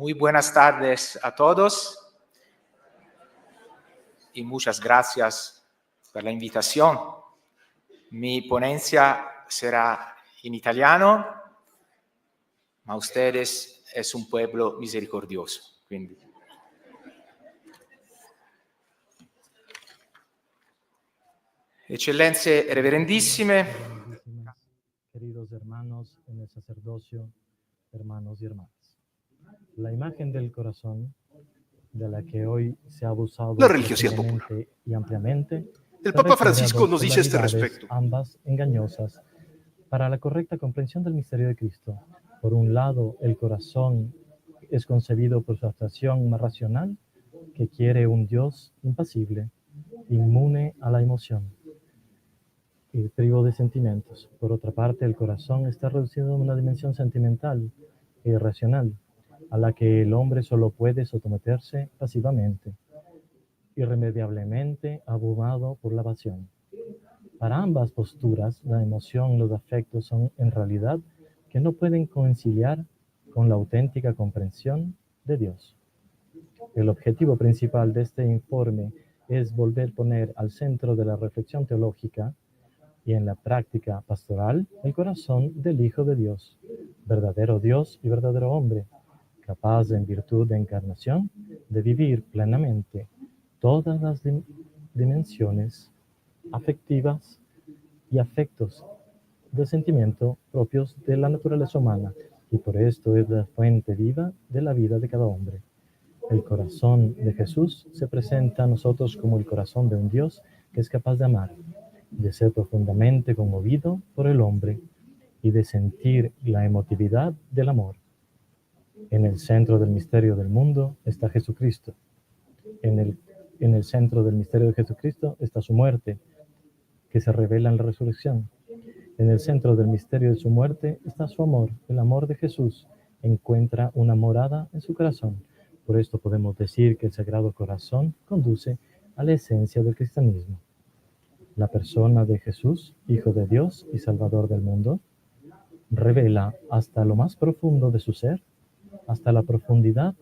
Muy buenas tardes a todos y muchas gracias por la invitación. Mi ponencia será en italiano, ma ustedes es un pueblo misericordioso. Quindi. Eccellenze reverendissime, queridos hermanos en el sacerdocio, hermanos y hermanas. La imagen del corazón, de la que hoy se ha abusado La religiosidad popular. y ampliamente, El Papa Francisco nos dice este polaridades, respecto. ambas engañosas, para la correcta comprensión del misterio de Cristo. Por un lado, el corazón es concebido por su abstracción más racional, que quiere un Dios impasible, inmune a la emoción y privo de sentimientos. Por otra parte, el corazón está reducido a una dimensión sentimental e irracional, a la que el hombre solo puede someterse pasivamente, irremediablemente abrumado por la pasión. Para ambas posturas, la emoción y los afectos son en realidad que no pueden conciliar con la auténtica comprensión de Dios. El objetivo principal de este informe es volver a poner al centro de la reflexión teológica y en la práctica pastoral el corazón del Hijo de Dios, verdadero Dios y verdadero hombre, capaz en virtud de encarnación de vivir plenamente todas las dimensiones afectivas y afectos de sentimiento propios de la naturaleza humana, y por esto es la fuente viva de la vida de cada hombre. El corazón de Jesús se presenta a nosotros como el corazón de un Dios que es capaz de amar, de ser profundamente conmovido por el hombre y de sentir la emotividad del amor. En el centro del misterio del mundo está Jesucristo. En el centro del misterio de Jesucristo está su muerte, que se revela en la resurrección. En el centro del misterio de su muerte está su amor. El amor de Jesús encuentra una morada en su corazón. Por esto podemos decir que el Sagrado Corazón conduce a la esencia del cristianismo. La persona de Jesús, Hijo de Dios y Salvador del mundo, revela hasta lo más profundo de su ser, hasta la profundidad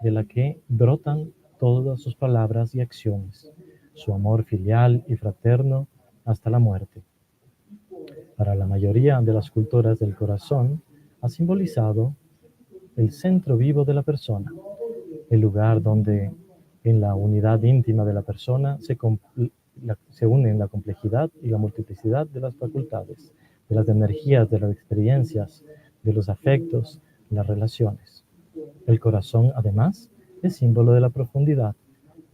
de la que brotan todas sus palabras y acciones, su amor filial y fraterno hasta la muerte. Para la mayoría de las culturas del corazón, ha simbolizado el centro vivo de la persona, el lugar donde en la unidad íntima de la persona se unen la complejidad y la multiplicidad de las facultades, de las energías, de las experiencias, de los afectos, las relaciones. El corazón, además, es símbolo de la profundidad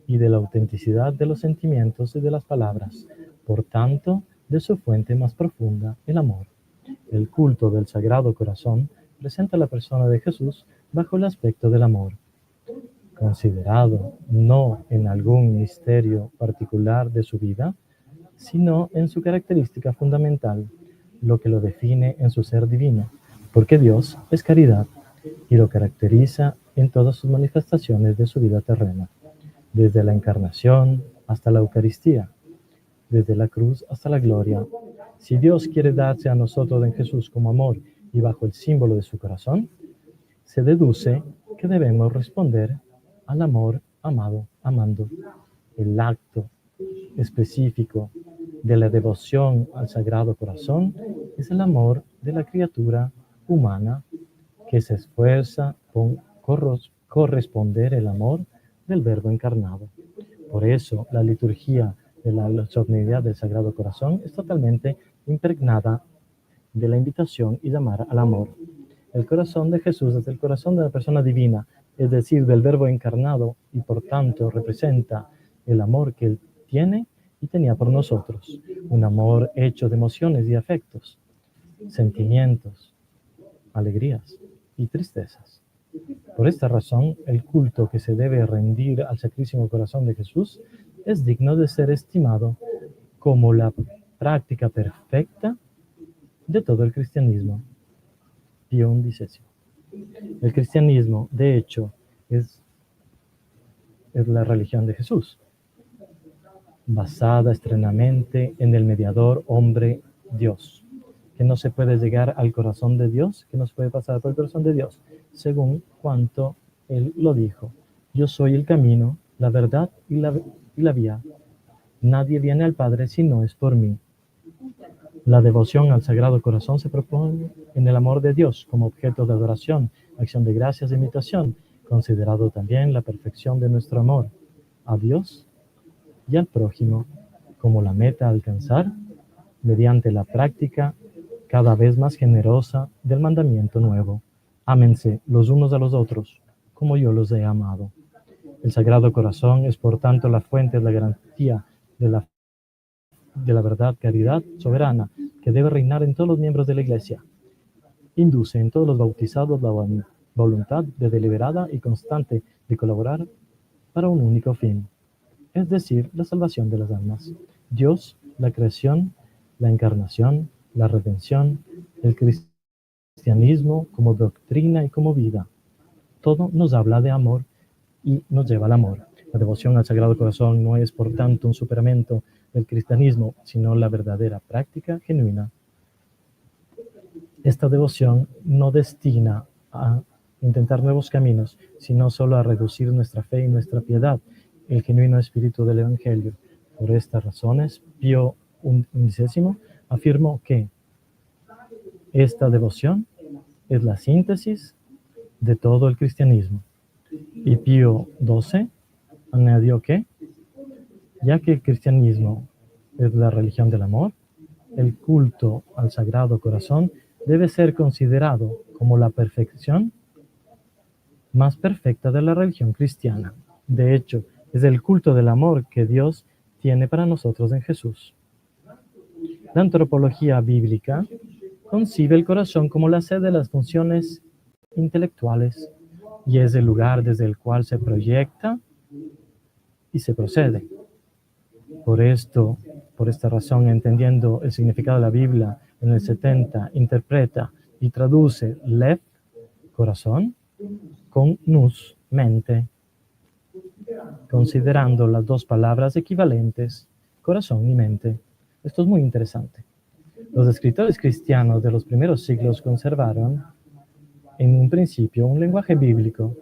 y de la autenticidad de los sentimientos y de las palabras, por tanto, de su fuente más profunda, el amor. El culto del Sagrado Corazón presenta a la persona de Jesús bajo el aspecto del amor, considerado no en algún misterio particular de su vida, sino en su característica fundamental, lo que lo define en su ser divino, porque Dios es caridad y lo caracteriza en todas sus manifestaciones de su vida terrena, desde la encarnación hasta la Eucaristía, desde la cruz hasta la gloria. Si Dios quiere darse a nosotros en Jesús como amor y bajo el símbolo de su corazón, se deduce que debemos responder al amor amando. El acto específico de la devoción al Sagrado Corazón es el amor de la criatura humana que se esfuerza por corresponder el amor del Verbo encarnado. Por eso, la liturgia de la solemnidad del Sagrado Corazón es totalmente impregnada de la invitación y llamar al amor. El corazón de Jesús es el corazón de la persona divina, es decir, del Verbo encarnado, y por tanto representa el amor que Él tiene y tenía por nosotros, un amor hecho de emociones y afectos, sentimientos, alegrías y tristezas. Por esta razón, el culto que se debe rendir al Sacrísimo Corazón de Jesús es digno de ser estimado como la práctica perfecta de todo el cristianismo. Pío XI. El cristianismo, de hecho, es la religión de Jesús, basada externamente en el mediador hombre Dios, que no se puede llegar al corazón de Dios, que no se puede pasar por el corazón de Dios, según cuanto Él lo dijo: yo soy el camino, la verdad y la vía. Nadie viene al Padre si no es por mí. La devoción al Sagrado Corazón se propone en el amor de Dios como objeto de adoración, acción de gracias e imitación, considerado también la perfección de nuestro amor a Dios y al prójimo como la meta a alcanzar mediante la práctica cada vez más generosa del mandamiento nuevo. Ámense los unos a los otros como yo los he amado. El Sagrado Corazón es por tanto la fuente, la garantía de la verdad, caridad soberana que debe reinar en todos los miembros de la Iglesia. Induce en todos los bautizados la voluntad de deliberada y constante de colaborar para un único fin, es decir, la salvación de las almas. Dios, la creación, la encarnación, la redención, el cristianismo como doctrina y como vida. Todo nos habla de amor y nos lleva al amor. La devoción al Sagrado Corazón no es, por tanto, un superamiento del cristianismo, sino la verdadera práctica genuina. Esta devoción no destina a intentar nuevos caminos, sino solo a reducir nuestra fe y nuestra piedad, el genuino espíritu del Evangelio. Por estas razones, Pío XI afirmó que esta devoción es la síntesis de todo el cristianismo. Y Pío XII añadió que, ya que el cristianismo es la religión del amor, el culto al Sagrado Corazón debe ser considerado como la perfección más perfecta de la religión cristiana. De hecho, es el culto del amor que Dios tiene para nosotros en Jesús. La antropología bíblica concibe el corazón como la sede de las funciones intelectuales y es el lugar desde el cual se proyecta y se procede. Por esta razón, entendiendo el significado de la Biblia, en el 70 interpreta y traduce lev, corazón, con nous, mente, considerando las dos palabras equivalentes, corazón y mente. Esto es muy interesante. Los escritores cristianos de los primeros siglos conservaron, en un principio, un lenguaje bíblico.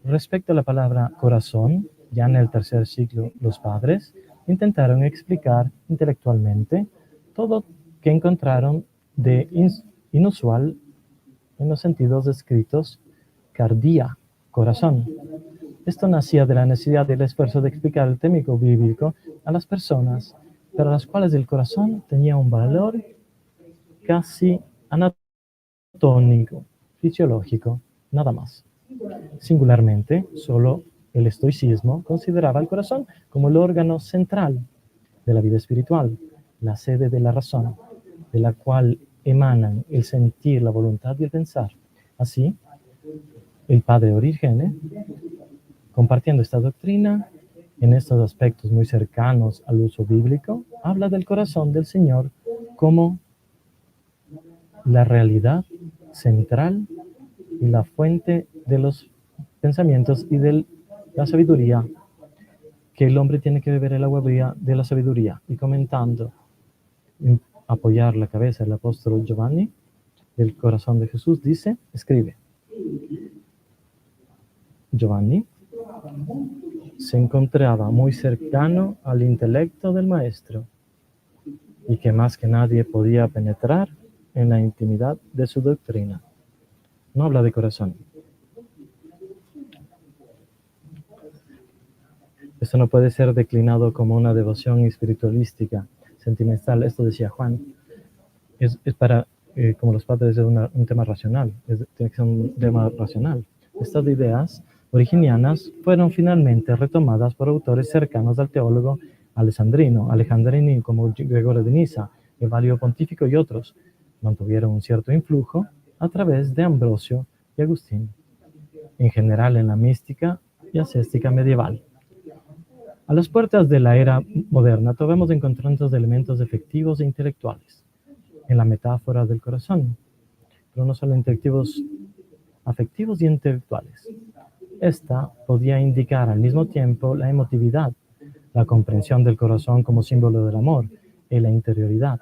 Respecto a la palabra corazón, ya en el tercer siglo, los padres intentaron explicar intelectualmente todo que encontraron de inusual en los sentidos descritos, cardia, corazón. Esto nacía de la necesidad del esfuerzo de explicar el técnico bíblico a las personas, para las cuales el corazón tenía un valor casi anatómico, fisiológico, nada más. Singularmente, solo el estoicismo consideraba el corazón como el órgano central de la vida espiritual, la sede de la razón, de la cual emanan el sentir, la voluntad y el pensar. Así, el padre Origene, compartiendo esta doctrina, en estos aspectos muy cercanos al uso bíblico, habla del corazón del Señor como la realidad central y la fuente de los pensamientos y de la sabiduría, que el hombre tiene que beber el agua viva de la sabiduría. Y comentando, apoyar la cabeza del apóstol Giovanni, del corazón de Jesús, dice, escribe: Giovanni se encontraba muy cercano al intelecto del maestro y que más que nadie podía penetrar en la intimidad de su doctrina. No habla de corazón. Esto no puede ser declinado como una devoción espiritualística, sentimental. Esto decía Juan. Es para, como los padres, es un tema racional. Tiene que ser un tema racional. Estas ideas originianas fueron finalmente retomadas por autores cercanos al teólogo alejandrino como Gregorio de Nisa, Evalio Pontífico y otros. Mantuvieron un cierto influjo a través de Ambrosio y Agustín, en general en la mística y ascética medieval. A las puertas de la era moderna, todavía encontramos elementos efectivos e intelectuales en la metáfora del corazón, pero no solo afectivos y intelectuales. Esta podía indicar al mismo tiempo la emotividad, la comprensión del corazón como símbolo del amor y la interioridad.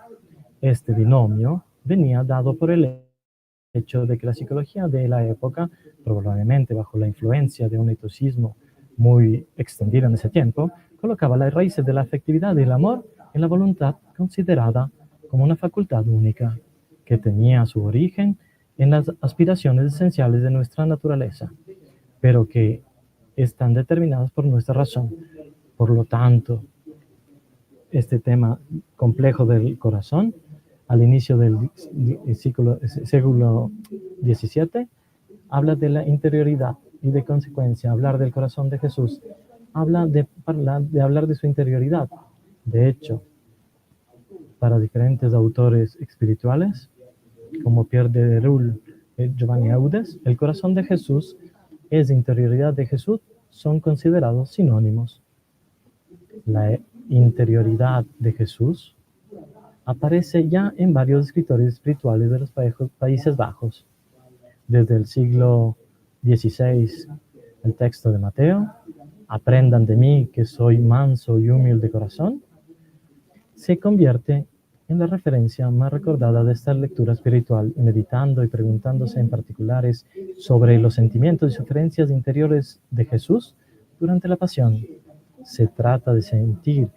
Este binomio venía dado por el hecho de que la psicología de la época, probablemente bajo la influencia de un eticismo muy extendido en ese tiempo, colocaba las raíces de la afectividad y el amor en la voluntad considerada como una facultad única, que tenía su origen en las aspiraciones esenciales de nuestra naturaleza, pero que están determinadas por nuestra razón. Por lo tanto, este tema complejo del corazón, al inicio del siglo XVII, habla de la interioridad y de consecuencia, hablar del corazón de Jesús, habla de hablar de su interioridad. De hecho, para diferentes autores espirituales, como Pierre de Roule y Giovanni Eudes, el corazón de Jesús es interioridad de Jesús, son considerados sinónimos. La interioridad de Jesús aparece ya en varios escritores espirituales de los Países Bajos. Desde el siglo XVI, el texto de Mateo, aprendan de mí que soy manso y humilde de corazón, se convierte en la referencia más recordada de esta lectura espiritual, y meditando y preguntándose en particulares sobre los sentimientos y sugerencias interiores de Jesús durante la pasión. Se trata de sentir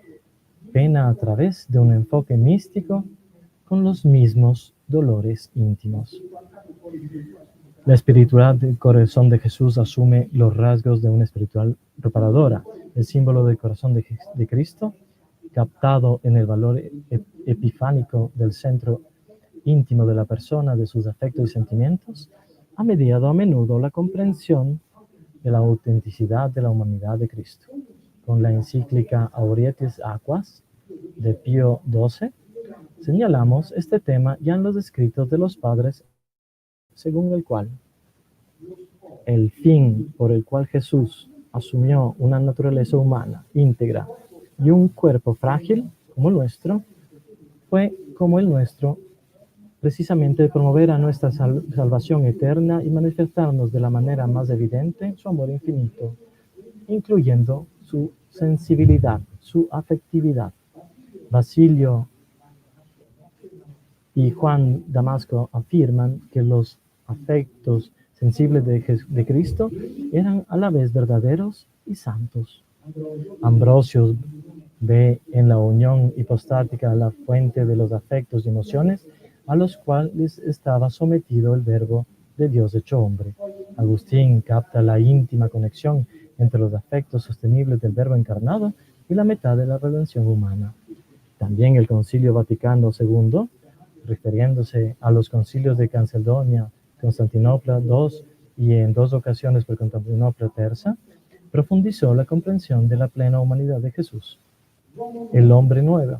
pena a través de un enfoque místico con los mismos dolores íntimos. La espiritualidad del corazón de Jesús asume los rasgos de una espiritual reparadora. El símbolo del corazón de Cristo, captado en el valor epifánico del centro íntimo de la persona, de sus afectos y sentimientos, ha mediado a menudo la comprensión de la autenticidad de la humanidad de Cristo. Con la encíclica Aurietis Aquas de Pío XII, señalamos este tema ya en los escritos de los padres, según el cual el fin por el cual Jesús asumió una naturaleza humana íntegra y un cuerpo frágil como el nuestro, fue como el nuestro, precisamente de promover a nuestra salvación eterna y manifestarnos de la manera más evidente su amor infinito, incluyendo su sensibilidad, su afectividad. Basilio y Juan Damasco afirman que los afectos sensibles de Cristo eran a la vez verdaderos y santos. Ambrosio ve en la unión hipostática la fuente de los afectos y emociones a los cuales estaba sometido el Verbo de Dios hecho hombre. Agustín capta la íntima conexión entre los afectos sostenibles del Verbo encarnado y la mitad de la redención humana. También el Concilio Vaticano II, refiriéndose a los concilios de Calcedonia, Constantinopla II y en 2 ocasiones por Constantinopla III, profundizó la comprensión de la plena humanidad de Jesús, el hombre nuevo,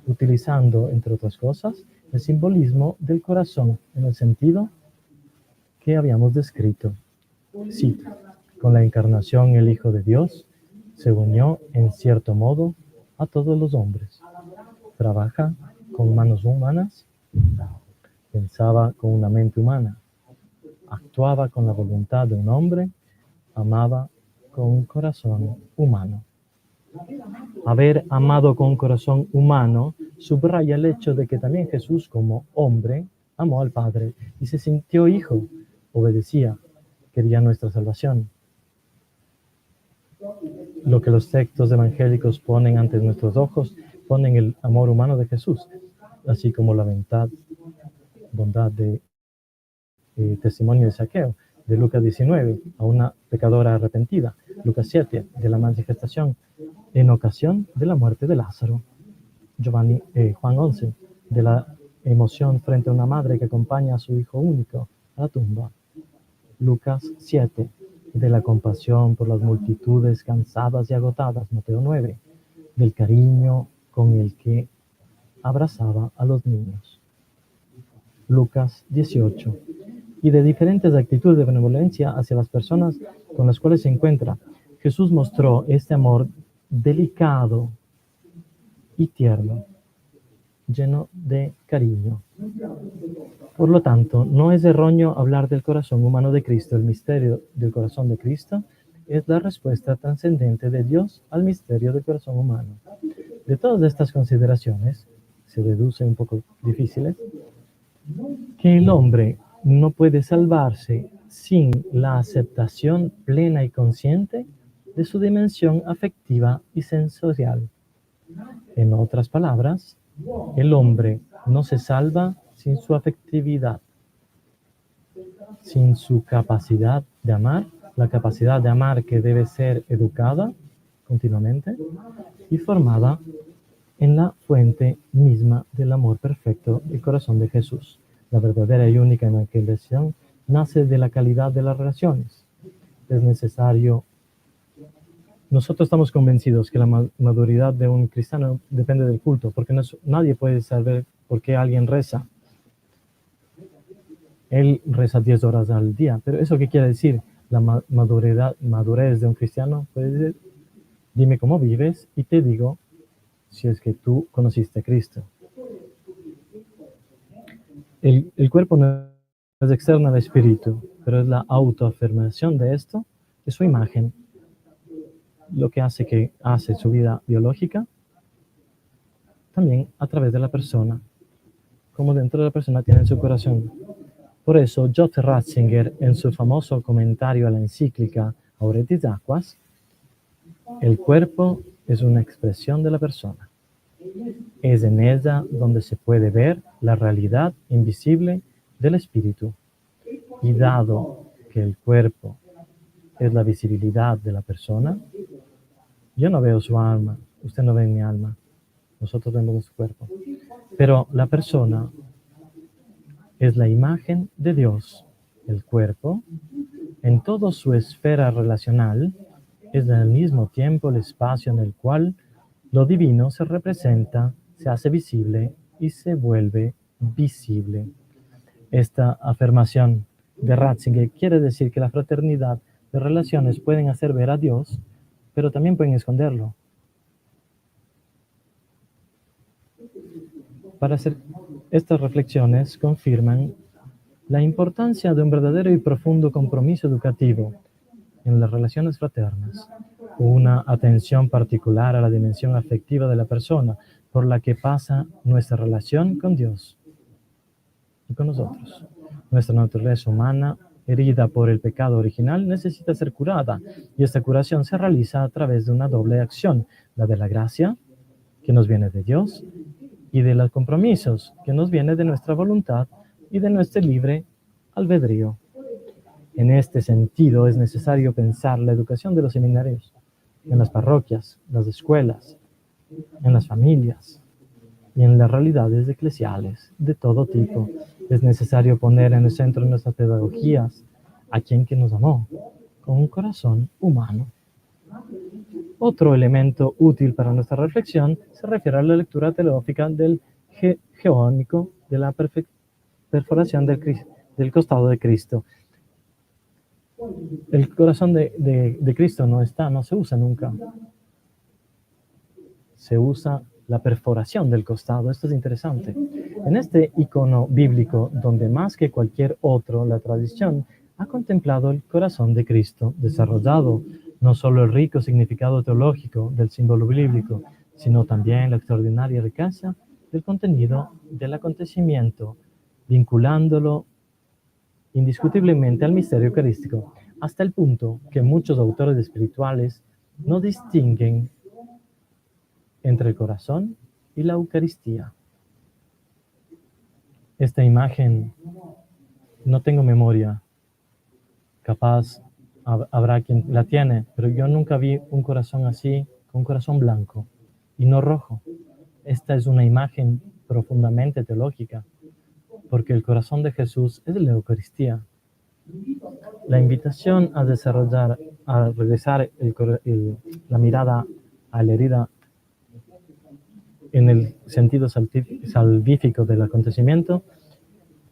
utilizando, entre otras cosas, el simbolismo del corazón en el sentido que habíamos descrito. Cito: con la encarnación el Hijo de Dios se unió en cierto modo a todos los hombres. Trabaja con manos humanas, pensaba con una mente humana, actuaba con la voluntad de un hombre, amaba con un corazón humano. Haber amado con un corazón humano subraya el hecho de que también Jesús, como hombre, amó al Padre y se sintió hijo, obedecía, quería nuestra salvación. Lo que los textos evangélicos ponen ante nuestros ojos, ponen el amor humano de Jesús, así como la bondad de testimonio de Zaqueo, de Lucas 19, a una pecadora arrepentida, Lucas 7, de la manifestación en ocasión de la muerte de Lázaro, Juan 11, de la emoción frente a una madre que acompaña a su hijo único a la tumba, Lucas 7, de la compasión por las multitudes cansadas y agotadas, Mateo 9, del cariño con el que abrazaba a los niños, Lucas 18, y de diferentes actitudes de benevolencia hacia las personas con las cuales se encuentra. Jesús mostró este amor delicado y tierno, lleno de cariño. Por lo tanto, no es erróneo hablar del corazón humano de Cristo. El misterio del corazón de Cristo es la respuesta trascendente de Dios al misterio del corazón humano. De todas estas consideraciones, se deduce un poco difíciles, que el hombre no puede salvarse sin la aceptación plena y consciente de su dimensión afectiva y sensorial. En otras palabras, el hombre no se salva sin su afectividad, sin su capacidad de amar, la capacidad de amar que debe ser educada continuamente y formada en la fuente misma del amor perfecto, el corazón de Jesús. La verdadera y única evangelización nace de la calidad de las relaciones. Es necesario. Nosotros estamos convencidos que la maduridad de un cristiano depende del culto, porque nadie puede saber por qué alguien reza. Él reza 10 horas al día, pero ¿eso qué quiere decir? La madurez de un cristiano puede decir, dime cómo vives y te digo si es que tú conociste a Cristo. El cuerpo no es externo al espíritu, pero es la autoafirmación de esto, de su imagen, lo que hace su vida biológica, también a través de la persona, como dentro de la persona tiene su corazón. Por eso, J. Ratzinger, en su famoso comentario a la encíclica Auretis Aquas, el cuerpo es una expresión de la persona. Es en ella donde se puede ver la realidad invisible del espíritu. Y dado que el cuerpo es la visibilidad de la persona, yo no veo su alma, usted no ve mi alma, nosotros vemos su cuerpo. Pero la persona es la imagen de Dios. El cuerpo, en toda su esfera relacional, es al mismo tiempo el espacio en el cual lo divino se representa, se hace visible y se vuelve visible. Esta afirmación de Ratzinger quiere decir que la fraternidad de relaciones pueden hacer ver a Dios, pero también pueden esconderlo. Para hacer estas reflexiones confirman la importancia de un verdadero y profundo compromiso educativo en las relaciones fraternas, una atención particular a la dimensión afectiva de la persona por la que pasa nuestra relación con Dios y con nosotros. Nuestra naturaleza humana, herida por el pecado original, necesita ser curada, y esta curación se realiza a través de una doble acción, la de la gracia, que nos viene de Dios, y de los compromisos, que nos viene de nuestra voluntad y de nuestro libre albedrío. En este sentido, es necesario pensar la educación de los seminarios, en las parroquias, las escuelas, en las familias y en las realidades eclesiales de todo tipo. Es necesario poner en el centro de nuestras pedagogías a quien que nos amó, con un corazón humano. Otro elemento útil para nuestra reflexión se refiere a la lectura teológica del geónico de la perforación del costado de Cristo. El corazón de Cristo no se usa nunca. Se usa la perforación del costado. Esto es interesante. En este icono bíblico, donde más que cualquier otro, la tradición ha contemplado el corazón de Cristo, desarrollado no solo el rico significado teológico del símbolo bíblico, sino también la extraordinaria riqueza del contenido del acontecimiento, vinculándolo indiscutiblemente al misterio eucarístico, hasta el punto que muchos autores espirituales no distinguen entre el corazón y la Eucaristía. Esta imagen, no tengo memoria, capaz habrá quien la tiene, pero yo nunca vi un corazón así, con un corazón blanco y no rojo. Esta es una imagen profundamente teológica, porque el corazón de Jesús es la Eucaristía. La invitación a desarrollar, a regresar la mirada a la herida en el sentido salvífico del acontecimiento,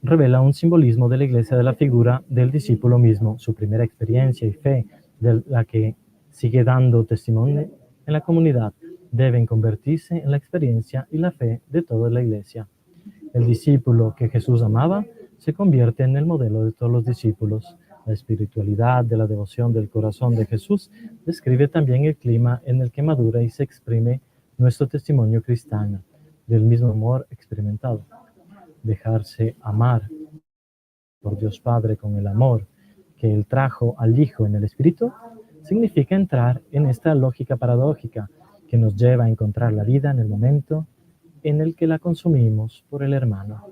revela un simbolismo de la Iglesia de la figura del discípulo mismo, su primera experiencia y fe, de la que sigue dando testimonio en la comunidad, deben convertirse en la experiencia y la fe de toda la Iglesia. El discípulo que Jesús amaba se convierte en el modelo de todos los discípulos. La espiritualidad de la devoción del corazón de Jesús describe también el clima en el que madura y se exprime nuestro testimonio cristiano, del mismo amor experimentado. Dejarse amar por Dios Padre con el amor que Él trajo al Hijo en el Espíritu, significa entrar en esta lógica paradójica que nos lleva a encontrar la vida en el momento en el que la consumimos por el hermano.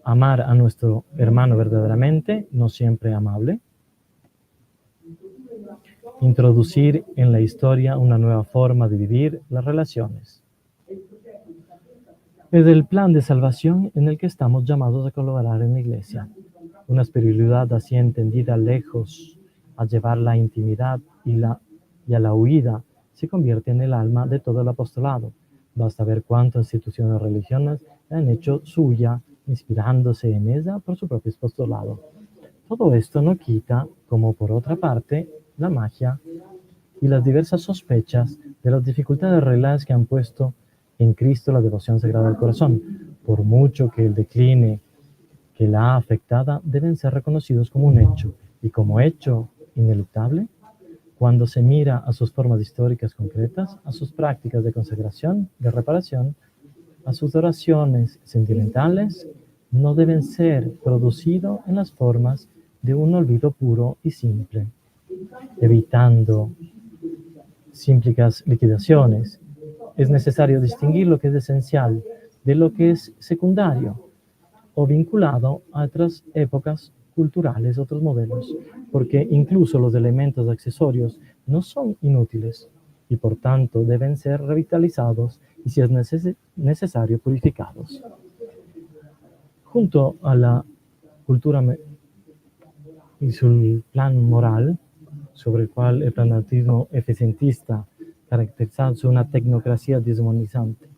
Amar a nuestro hermano verdaderamente, no siempre amable. Introducir en la historia una nueva forma de vivir las relaciones. Es el plan de salvación en el que estamos llamados a colaborar en la Iglesia. Una espiritualidad así entendida lejos a llevar la intimidad y a la huida se convierte en el alma de todo el apostolado. Basta ver cuántas instituciones religiosas han hecho suya, inspirándose en ella por su propio apostolado. Todo esto no quita, como por otra parte, la magia y las diversas sospechas de las dificultades reales que han puesto en Cristo la devoción sagrada del corazón. Por mucho que el decline que la ha afectada deben ser reconocidos como un hecho, y como hecho ineluctable, cuando se mira a sus formas históricas concretas, a sus prácticas de consagración, de reparación, a sus oraciones sentimentales, no deben ser producidos en las formas de un olvido puro y simple, evitando simples liquidaciones. Es necesario distinguir lo que es esencial de lo que es secundario o vinculado a otras épocas culturales, otros modelos, porque incluso los elementos accesorios no son inútiles y por tanto deben ser revitalizados y si es necesario purificados. Junto a la cultura y su plan moral, sobre el cual el pragmatismo eficientista caracterizado una tecnocracia deshumanizante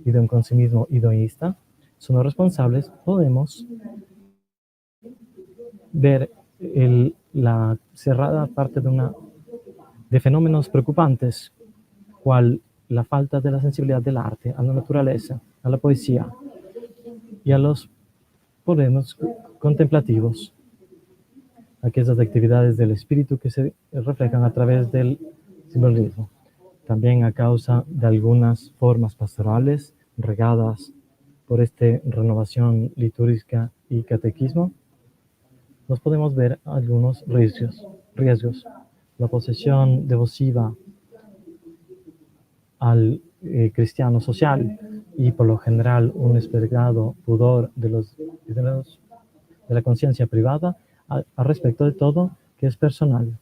y de un consumismo hedonísta, son los responsables, podemos ver la cerrada parte de fenómenos preocupantes, cual la falta de la sensibilidad del arte, a la naturaleza, a la poesía y a los poderes contemplativos, aquellas actividades del espíritu que se reflejan a través del simbolismo. También a causa de algunas formas pastorales regadas por esta renovación litúrgica y catequismo, nos podemos ver algunos riesgos. La posesión devosiva al cristiano social y por lo general un esperado pudor de la conciencia privada al respecto de todo que es personal,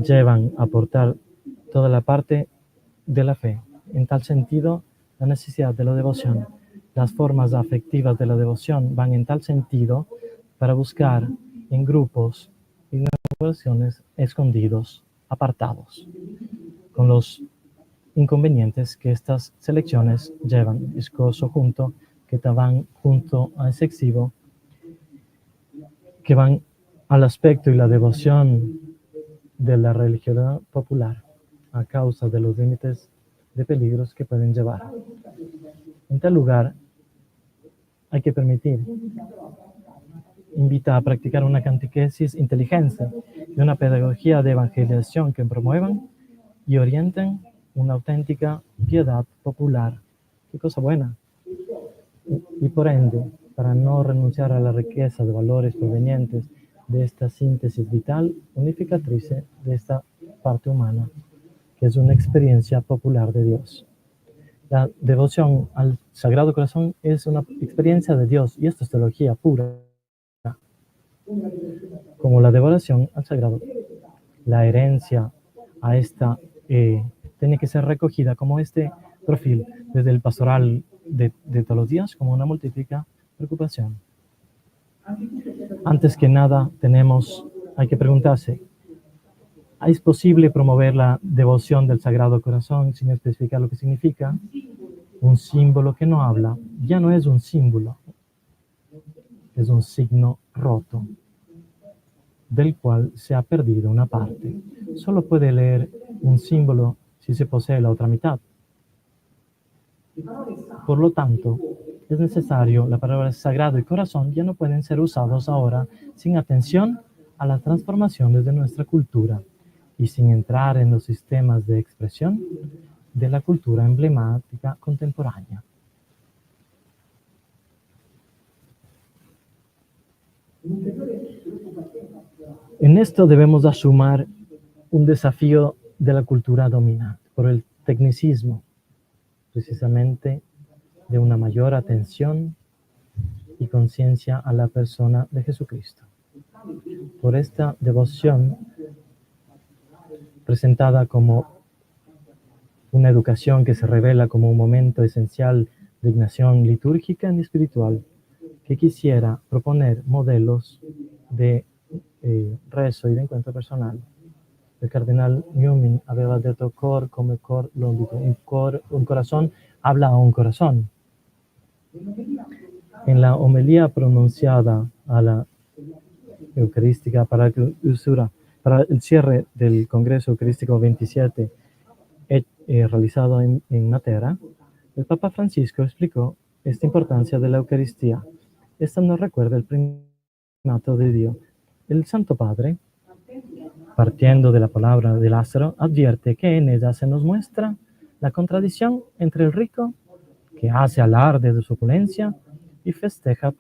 llevan a aportar toda la parte de la fe. En tal sentido, la necesidad de la devoción, las formas afectivas de la devoción van en tal sentido para buscar en grupos y en relaciones escondidos, apartados, con los inconvenientes que estas selecciones llevan, discurso junto, que van junto a ese excesivo, que van al aspecto y la devoción de la religiosidad popular a causa de los límites de peligros que pueden llevar. En tal lugar, hay que permitir, invita a practicar una catequesis inteligente y una pedagogía de evangelización que promuevan y orienten una auténtica piedad popular. Qué cosa buena. Y por ende, para no renunciar a la riqueza de valores provenientes de esta síntesis vital, unificatriz de esta parte humana, que es una experiencia popular de Dios. La devoción al Sagrado Corazón es una experiencia de Dios, y esto es teología pura, como la devoción al Sagrado. La herencia a esta tiene que ser recogida como este perfil desde el pastoral de todos los días, como una múltiple preocupación. Antes que nada, hay que preguntarse, ¿es posible promover la devoción del Sagrado Corazón sin especificar lo que significa? Un símbolo que no habla ya no es un símbolo, es un signo roto, del cual se ha perdido una parte. Solo puede leer un símbolo si se posee la otra mitad. Por lo tanto, es necesario, la palabra sagrado y corazón ya no pueden ser usados ahora sin atención a las transformaciones de nuestra cultura y sin entrar en los sistemas de expresión de la cultura emblemática contemporánea. En esto debemos asumir un desafío de la cultura dominante por el tecnicismo, precisamente de una mayor atención y conciencia a la persona de Jesucristo. Por esta devoción presentada como una educación que se revela como un momento esencial de ignición litúrgica y espiritual, que quisiera proponer modelos de rezo y de encuentro personal. El cardenal Newman había detto cor come cor logico. Un corazón habla a un corazón. En la homilía pronunciada a la Eucarística para el cierre del Congreso Eucarístico 27 realizado en Matera, el Papa Francisco explicó esta importancia de la Eucaristía. Esta nos recuerda el primato de Dios. El Santo Padre, partiendo de la palabra de Lázaro, advierte que en ella se nos muestra la contradicción entre el rico, que hace alarde de su opulencia y festeja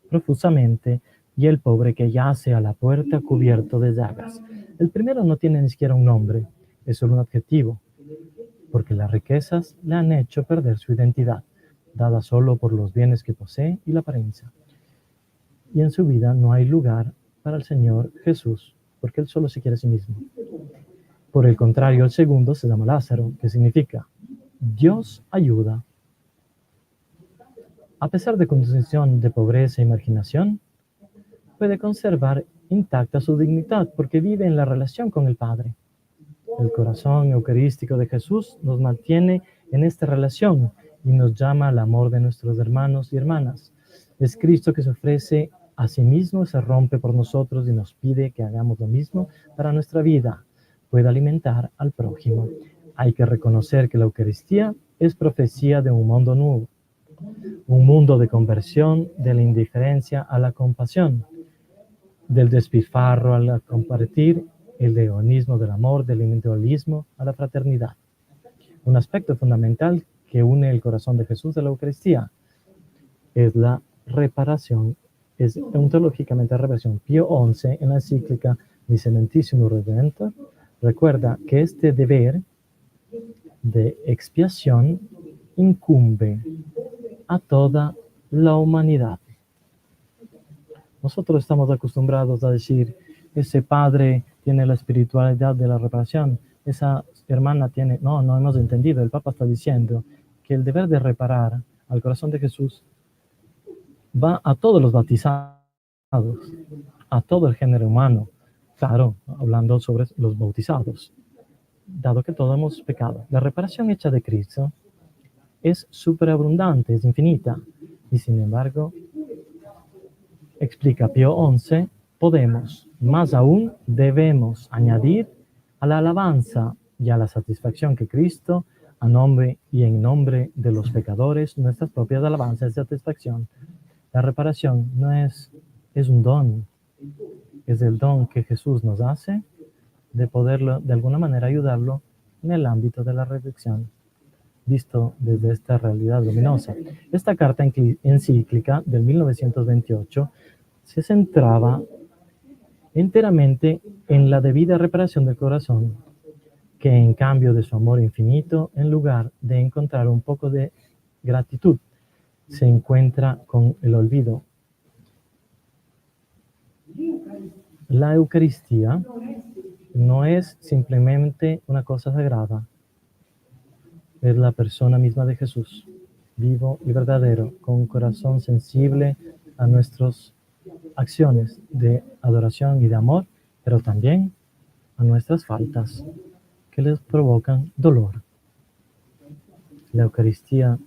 profusamente, y el pobre que yace a la puerta cubierto de llagas. El primero no tiene ni siquiera un nombre, es solo un adjetivo, porque las riquezas le han hecho perder su identidad, dada solo por los bienes que posee y la apariencia. Y en su vida no hay lugar para el Señor Jesús, porque Él solo se quiere a sí mismo. Por el contrario, el segundo se llama Lázaro, que significa Dios ayuda. A pesar de condición de pobreza y marginación, puede conservar intacta su dignidad porque vive en la relación con el Padre. El corazón eucarístico de Jesús nos mantiene en esta relación y nos llama al amor de nuestros hermanos y hermanas. Es Cristo que se ofrece a sí mismo, se rompe por nosotros y nos pide que hagamos lo mismo para nuestra vida. Puede alimentar al prójimo. Hay que reconocer que la Eucaristía es profecía de un mundo nuevo, un mundo de conversión, de la indiferencia a la compasión, del despilfarro al compartir, el hedonismo del amor, del individualismo a la fraternidad. Un aspecto fundamental que une el corazón de Jesús de la Eucaristía es la reparación, es ontológicamente la reparación. Pío XI, en la encíclica Miserentissimum Redentor, recuerda que este deber de expiación incumbe a toda la humanidad. Nosotros estamos acostumbrados a decir, ese padre tiene la espiritualidad de la reparación, esa hermana tiene... No hemos entendido. El Papa está diciendo que el deber de reparar al corazón de Jesús va a todos los bautizados, a todo el género humano. Claro, hablando sobre los bautizados, dado que todos hemos pecado. La reparación hecha de Cristo es superabundante, es infinita, y sin embargo, explica Pío XI, podemos, más aún debemos añadir a la alabanza y a la satisfacción que Cristo, a nombre y en nombre de los pecadores, nuestras propias alabanzas y satisfacción. La reparación no es un don, es el don que Jesús nos hace de poderlo, de alguna manera, ayudarlo en el ámbito de la redención, visto desde esta realidad luminosa. Esta carta encíclica del 1928 se centraba enteramente en la debida reparación del corazón, que en cambio de su amor infinito, en lugar de encontrar un poco de gratitud, se encuentra con el olvido. La Eucaristía no es simplemente una cosa sagrada, es la persona misma de Jesús, vivo y verdadero, con un corazón sensible a nuestras acciones de adoración y de amor, pero también a nuestras faltas que les provocan dolor. La Eucaristía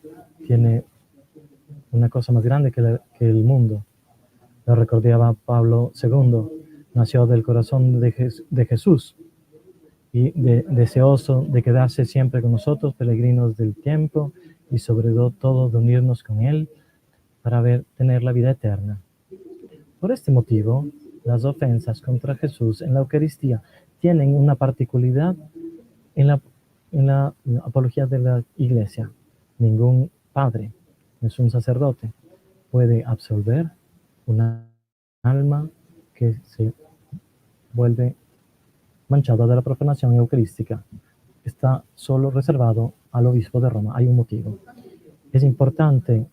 tiene una cosa más grande que el mundo. Lo recordaba Pablo II, nació del corazón de Jesús y deseoso de quedarse siempre con nosotros, peregrinos del tiempo, y sobre todo de unirnos con Él para tener la vida eterna. Por este motivo, las ofensas contra Jesús en la Eucaristía tienen una particularidad en la apología de la Iglesia. Ningún padre, es un sacerdote, puede absolver una alma que se vuelve manchada de la profanación eucarística está solo reservado al obispo de Roma. Hay un motivo. Es importante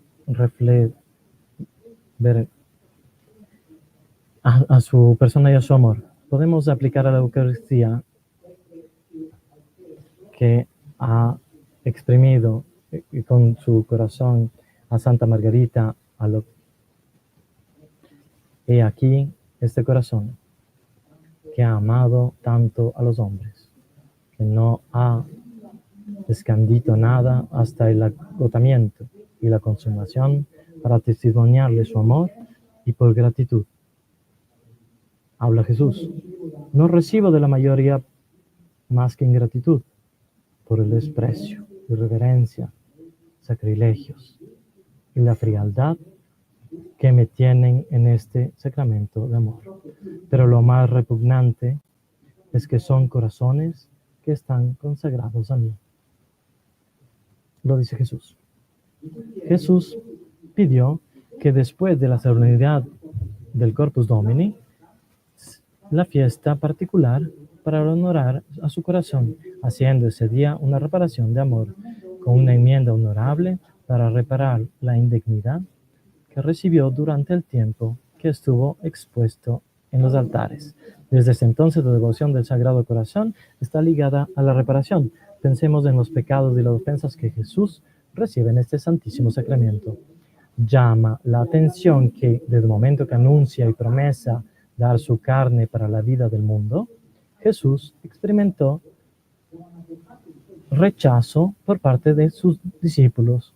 ver a su persona y a su amor. Podemos aplicar a la Eucaristía que ha exprimido con su corazón a Santa Margarita. He aquí este corazón que ha amado tanto a los hombres, que no ha escondido nada hasta el agotamiento y la consumación para testimoniarle su amor y por gratitud. Habla Jesús: no recibo de la mayoría más que ingratitud por el desprecio, irreverencia, sacrilegios y la frialdad que me tienen en este sacramento de amor. Pero lo más repugnante es que son corazones que están consagrados a mí. Lo dice Jesús. Jesús pidió que después de la solemnidad del Corpus Domini, la fiesta particular para honorar a su corazón, haciendo ese día una reparación de amor, con una enmienda honorable para reparar la indignidad que recibió durante el tiempo que estuvo expuesto en los altares. Desde ese entonces, la devoción del Sagrado Corazón está ligada a la reparación. Pensemos en los pecados y las ofensas que Jesús recibe en este santísimo sacramento. Llama la atención que desde el momento que anuncia y promesa dar su carne para la vida del mundo, Jesús experimentó rechazo por parte de sus discípulos.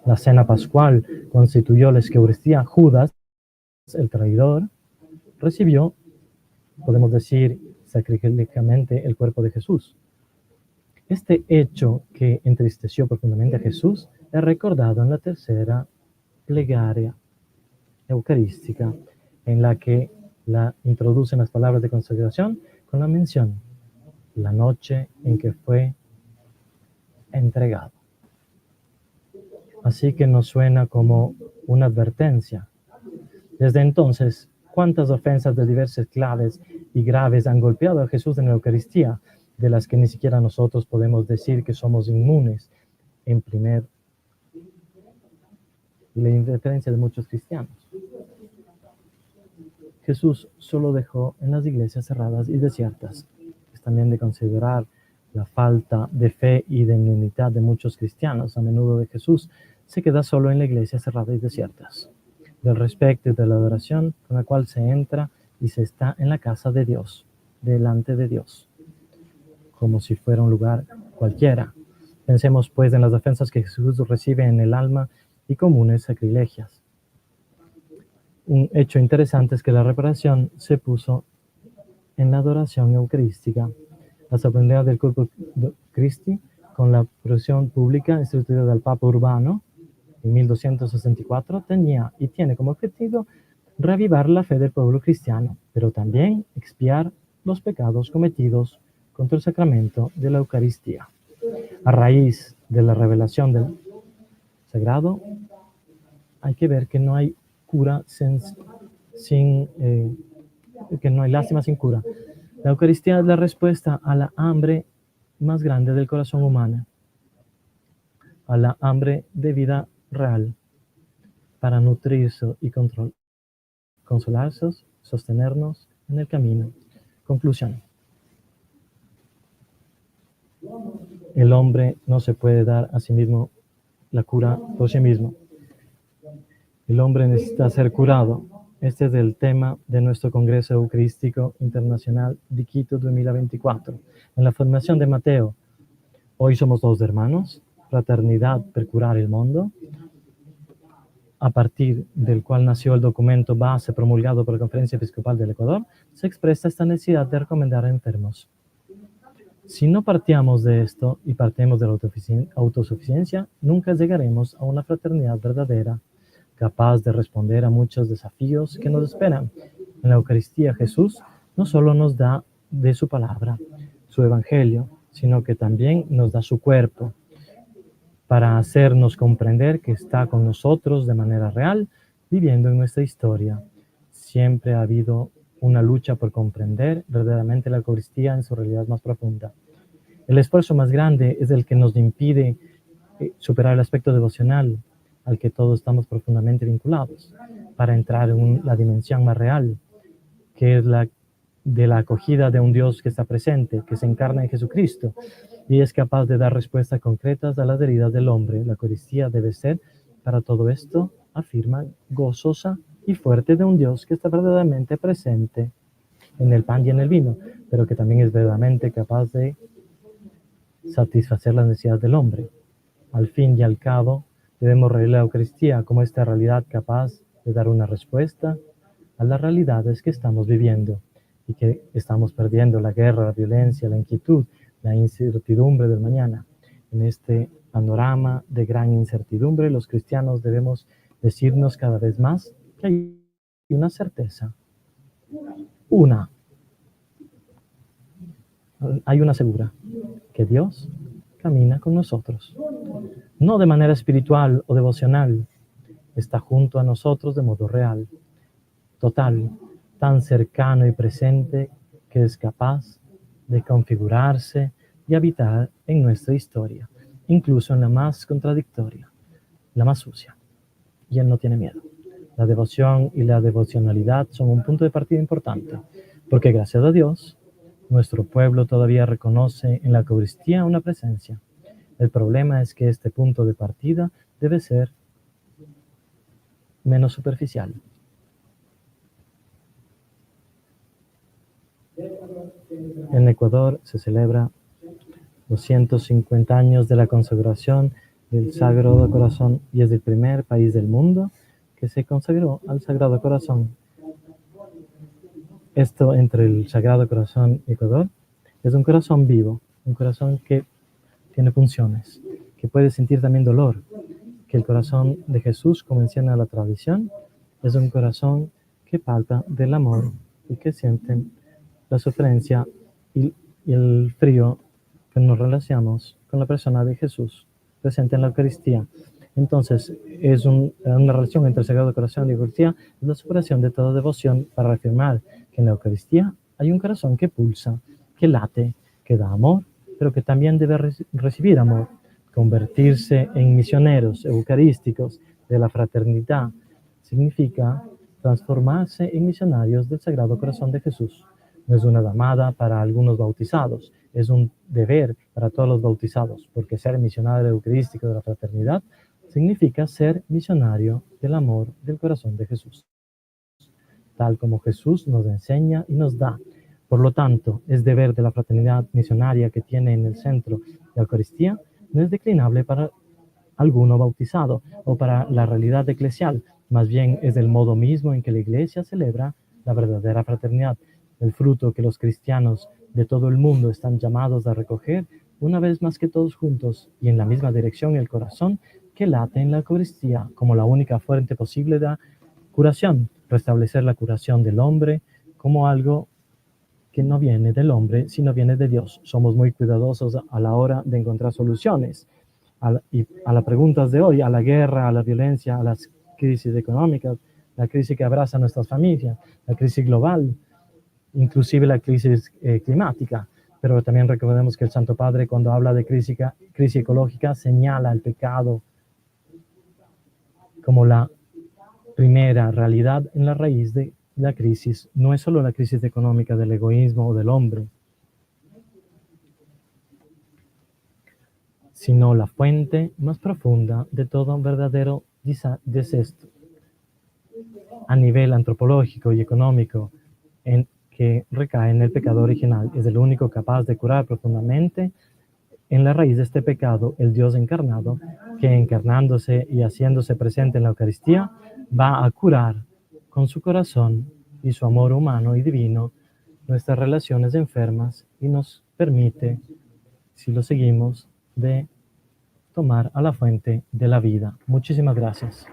La cena pascual constituyó la Eucaristía. Judas, el traidor, recibió, podemos decir, sacrilégicamente el cuerpo de Jesús. Este hecho que entristeció profundamente a Jesús es recordado en la tercera plegaria eucarística, en la que la introducen las palabras de consagración con la mención: la noche en que fue entregado. Así que nos suena como una advertencia. Desde entonces, ¿cuántas ofensas de diversas claves y graves han golpeado a Jesús en la Eucaristía, de las que ni siquiera nosotros podemos decir que somos inmunes, en la indiferencia de muchos cristianos? Jesús solo dejó en las iglesias cerradas y desiertas. Es también de considerar la falta de fe y de unidad de muchos cristianos. A menudo de Jesús se queda solo en la iglesia cerrada y desiertas. Del respeto y de la adoración con la cual se entra y se está en la casa de Dios, delante de Dios, como si fuera un lugar cualquiera. Pensemos pues en las ofensas que Jesús recibe en el alma y comunes sacrilegias. Un hecho interesante es que la reparación se puso en la adoración eucarística. La solemnidad del Corpus Christi, con la procesión pública instituida del Papa Urbano en 1264, tenía y tiene como objetivo reavivar la fe del pueblo cristiano, pero también expiar los pecados cometidos contra el sacramento de la Eucaristía. A raíz de la revelación del sagrado, hay que ver que no hay cura que no hay lástima sin cura. La Eucaristía es la respuesta a la hambre más grande del corazón humano, a la hambre de vida real, para nutrirse y consolarse, sostenernos en el camino. Conclusión. El hombre no se puede dar a sí mismo la cura por sí mismo. El hombre necesita ser curado. Este es el tema de nuestro Congreso Eucarístico Internacional de Quito 2024. En la formación de Mateo, hoy somos dos hermanos, fraternidad per curar el mundo, a partir del cual nació el documento base promulgado por la Conferencia Episcopal del Ecuador, se expresa esta necesidad de recomendar a enfermos. Si no partíamos de esto y partimos de la autosuficiencia, nunca llegaremos a una fraternidad verdadera, capaz de responder a muchos desafíos que nos esperan. En la Eucaristía, Jesús no solo nos da de su palabra, su evangelio, sino que también nos da su cuerpo, para hacernos comprender que está con nosotros de manera real, viviendo en nuestra historia. siempre ha habido una lucha por comprender verdaderamente la Eucaristía en su realidad más profunda. El esfuerzo más grande es el que nos impide superar el aspecto devocional al que todos estamos profundamente vinculados, para entrar en la dimensión más real, que es la de la acogida de un Dios que está presente, que se encarna en Jesucristo y es capaz de dar respuestas concretas a las heridas del hombre. La Eucaristía debe ser, para todo esto, afirma, gozosa y fuerte de un Dios que está verdaderamente presente en el pan y en el vino, pero que también es verdaderamente capaz de satisfacer las necesidades del hombre. Al fin y al cabo, debemos reír la Eucaristía como esta realidad capaz de dar una respuesta a las realidades que estamos viviendo y que estamos perdiendo: la guerra, la violencia, la inquietud, la incertidumbre del mañana. En este panorama de gran incertidumbre, los cristianos debemos decirnos cada vez más que hay una certeza. Hay una segura, que Dios camina con nosotros. No de manera espiritual o devocional, está junto a nosotros de modo real, total, tan cercano y presente que es capaz de configurarse y habitar en nuestra historia, incluso en la más contradictoria, la más sucia. Y Él no tiene miedo. La devoción y la devocionalidad son un punto de partida importante, porque gracias a Dios, nuestro pueblo todavía reconoce en la Eucaristía una presencia. El problema es que este punto de partida debe ser menos superficial. En Ecuador se celebra los 150 años de la consagración del Sagrado Corazón y es el primer país del mundo que se consagró al Sagrado Corazón. Esto entre el Sagrado Corazón y Ecuador es un corazón vivo, un corazón que tiene funciones, que puede sentir también dolor, que el corazón de Jesús, como menciona la tradición, es un corazón que palpa del amor y que siente la sufrencia y el frío que nos relacionamos con la persona de Jesús presente en la Eucaristía. Entonces, es una relación entre el Sagrado Corazón y la Eucaristía, es la superación de toda devoción para afirmar que en la Eucaristía hay un corazón que pulsa, que late, que da amor, pero que también debe recibir amor, convertirse en misioneros eucarísticos de la fraternidad. Significa transformarse en misionarios del Sagrado Corazón de Jesús. No es una llamada para algunos bautizados, es un deber para todos los bautizados, porque ser misionario eucarístico de la fraternidad significa ser misionario del amor del corazón de Jesús, tal como Jesús nos enseña y nos da. Por lo tanto, es deber de la fraternidad misionaria que tiene en el centro la Eucaristía, no es declinable para alguno bautizado o para la realidad eclesial, más bien es el modo mismo en que la Iglesia celebra la verdadera fraternidad, el fruto que los cristianos de todo el mundo están llamados a recoger, una vez más que todos juntos y en la misma dirección, el corazón que late en la Eucaristía como la única fuente posible de curación, restablecer la curación del hombre como algo que no viene del hombre, sino viene de Dios. Somos muy cuidadosos a la hora de encontrar soluciones a las preguntas de hoy, a la guerra, a la violencia, a las crisis económicas, la crisis que abraza a nuestras familias, la crisis global, inclusive la crisis climática. Pero también recordemos que el Santo Padre, cuando habla de crisis ecológica, señala el pecado como la primera realidad en la raíz de la crisis. No es solo la crisis económica del egoísmo o del hombre, sino la fuente más profunda de todo verdadero desastre a nivel antropológico y económico, que recae en el pecado original. Es el único capaz de curar profundamente en la raíz de este pecado, el Dios encarnado, que encarnándose y haciéndose presente en la Eucaristía, va a curar con su corazón y su amor humano y divino nuestras relaciones enfermas y nos permite, si lo seguimos, de tomar a la fuente de la vida. Muchísimas gracias.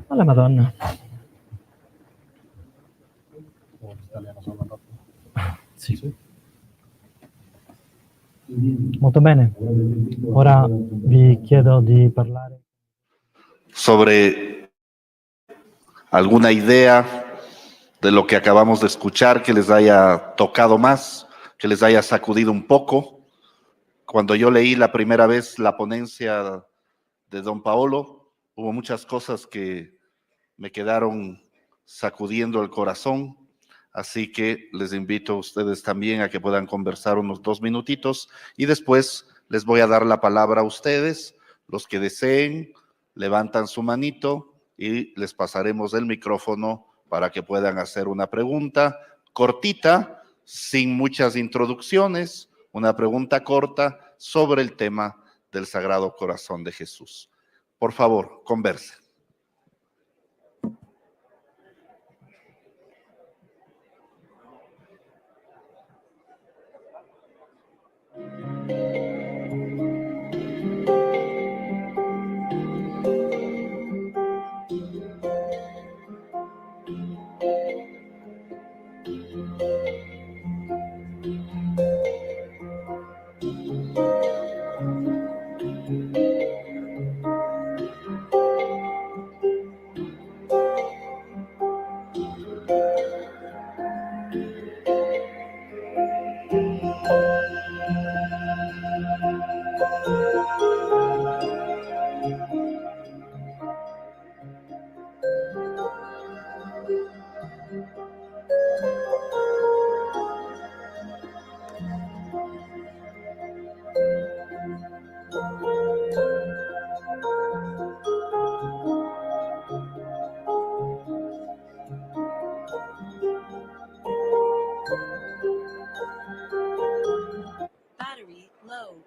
Alla Madonna. Sì. Molto bene. Ora vi chiedo di parlare sobre alguna idea de lo que acabamos de escuchar que les haya tocado más, que les haya sacudido un poco. Cuando yo leí la primera vez la ponencia de don Paolo, hubo muchas cosas que me quedaron sacudiendo el corazón, así que les invito a ustedes también a que puedan conversar unos 2 minutitos y después les voy a dar la palabra a ustedes. Los que deseen levantan su manito y les pasaremos el micrófono para que puedan hacer una pregunta cortita, sin muchas introducciones, una pregunta corta sobre el tema del Sagrado Corazón de Jesús. Por favor, conversen. Battery low.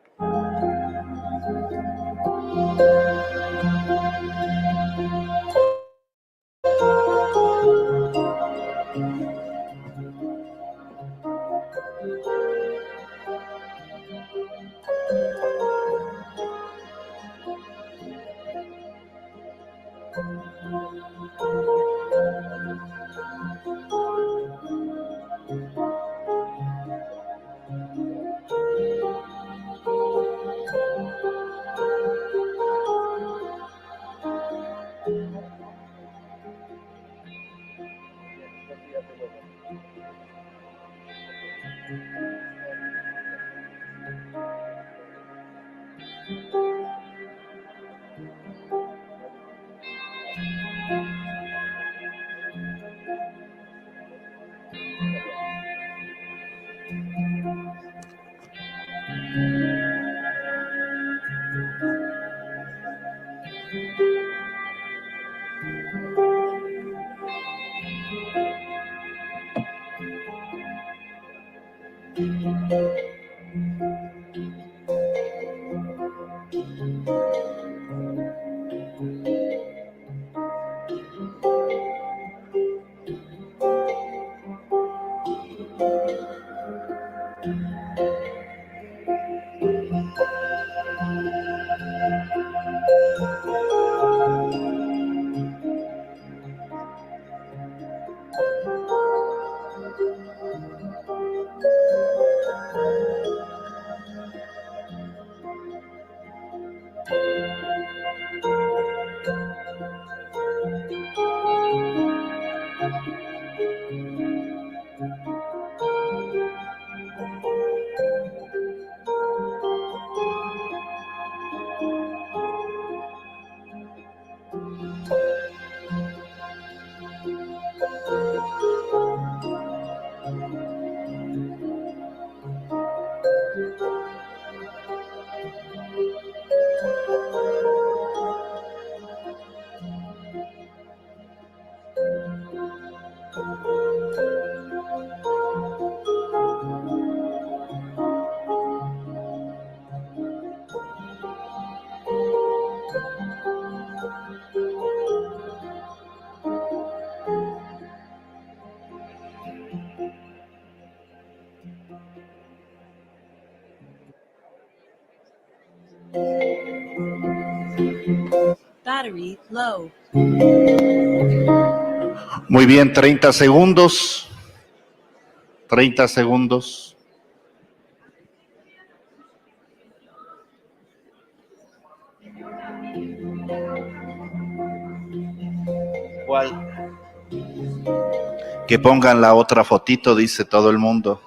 Battery low. Muy bien, 30 segundos. 30 segundos. ¿Cuál? Que pongan la otra fotito, dice todo el mundo.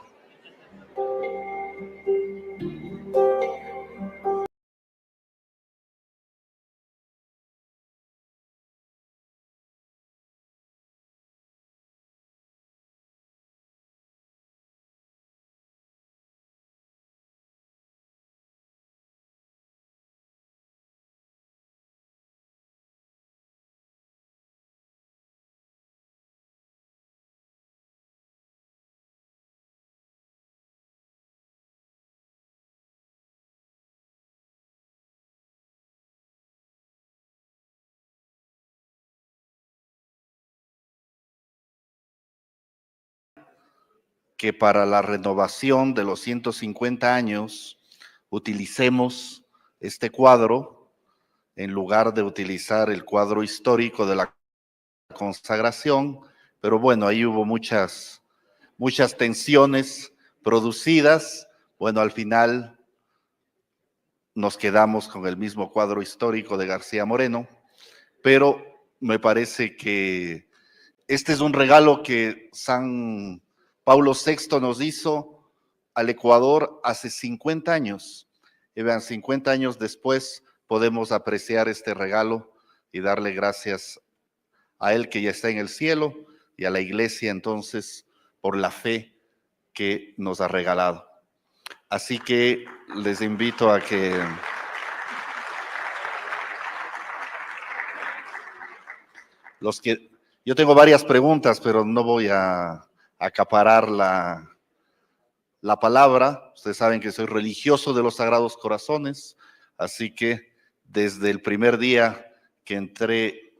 Que para la renovación de los 150 años utilicemos este cuadro en lugar de utilizar el cuadro histórico de la consagración, pero bueno, ahí hubo muchas tensiones producidas. Bueno, al final nos quedamos con el mismo cuadro histórico de García Moreno, pero me parece que este es un regalo que San Pablo VI nos hizo al Ecuador hace 50 años. Y vean, 50 años después podemos apreciar este regalo y darle gracias a Él que ya está en el cielo y a la Iglesia entonces por la fe que nos ha regalado. Así que les invito a que yo tengo varias preguntas, pero no voy a acaparar la palabra. Ustedes saben que soy religioso de los Sagrados Corazones, así que desde el primer día que entré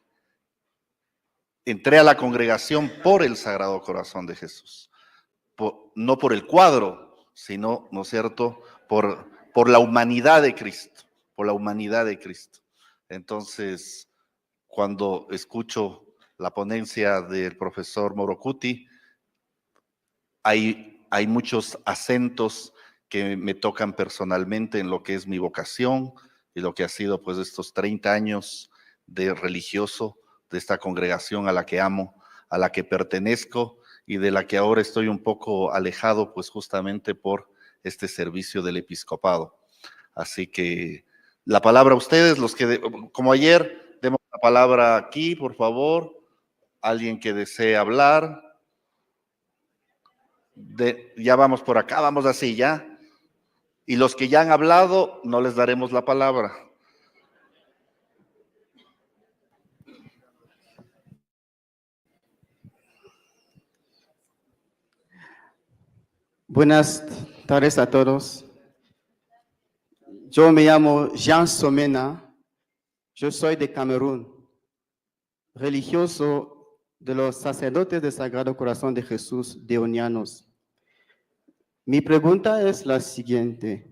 a la congregación por el Sagrado Corazón de Jesús, no por el cuadro, sino, ¿no es cierto?, por la humanidad de Cristo, por la humanidad de Cristo. Entonces, cuando escucho la ponencia del profesor Morocuti, hay muchos acentos que me tocan personalmente en lo que es mi vocación y lo que ha sido pues estos 30 años de religioso de esta congregación a la que amo, a la que pertenezco y de la que ahora estoy un poco alejado pues justamente por este servicio del episcopado. Así que la palabra a ustedes, los que como ayer, demos la palabra aquí, por favor. Alguien que desee hablar. Ya vamos por acá, vamos así, ¿ya? Y los que ya han hablado, no les daremos la palabra. Buenas tardes a todos. Yo me llamo Jean Somena. Yo soy de Camerún, religioso de los sacerdotes del Sagrado Corazón de Jesús de Onianos. Mi pregunta es la siguiente: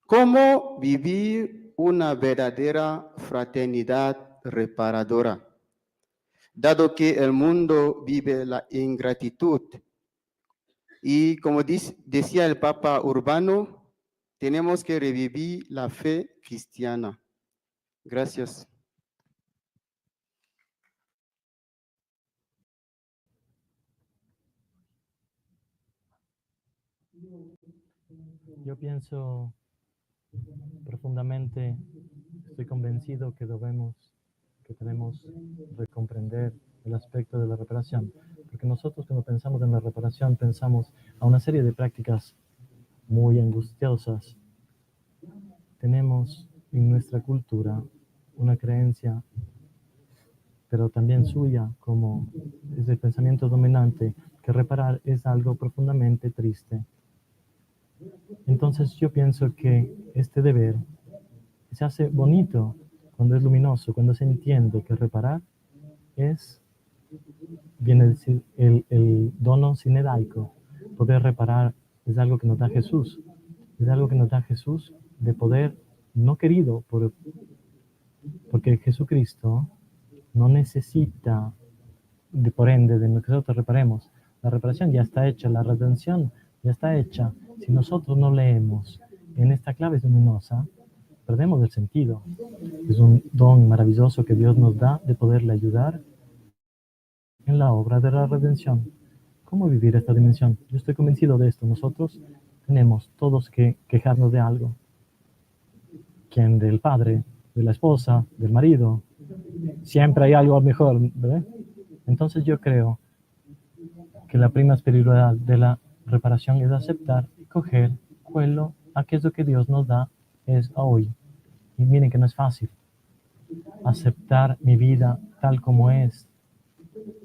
¿cómo vivir una verdadera fraternidad reparadora, dado que el mundo vive la ingratitud? Y como decía el Papa Urbano, tenemos que revivir la fe cristiana. Gracias. Yo pienso profundamente, estoy convencido que tenemos que comprender el aspecto de la reparación, porque nosotros cuando pensamos en la reparación pensamos a una serie de prácticas muy angustiosas. Tenemos en nuestra cultura una creencia, pero también suya, como es el pensamiento dominante, que reparar es algo profundamente triste. Entonces yo pienso que este deber se hace bonito cuando es luminoso, cuando se entiende que reparar viene a decir el dono sinedaico. Poder reparar es algo que nos da Jesús. Es algo que nos da Jesús de poder no querido, porque Jesucristo no necesita, por ende, de que nosotros reparemos. La reparación ya está hecha, la redención ya está hecha. Si nosotros no leemos en esta clave luminosa, perdemos el sentido. Es un don maravilloso que Dios nos da de poderle ayudar en la obra de la redención. ¿Cómo vivir esta dimensión? Yo estoy convencido de esto. Nosotros tenemos todos que quejarnos de algo. ¿Quién? Del padre, de la esposa, del marido. Siempre hay algo mejor, ¿verdad? Entonces yo creo que la primera espiritualidad de la reparación es aceptar y coger aquello que Dios nos da es a hoy. Y miren que no es fácil. Aceptar mi vida tal como es,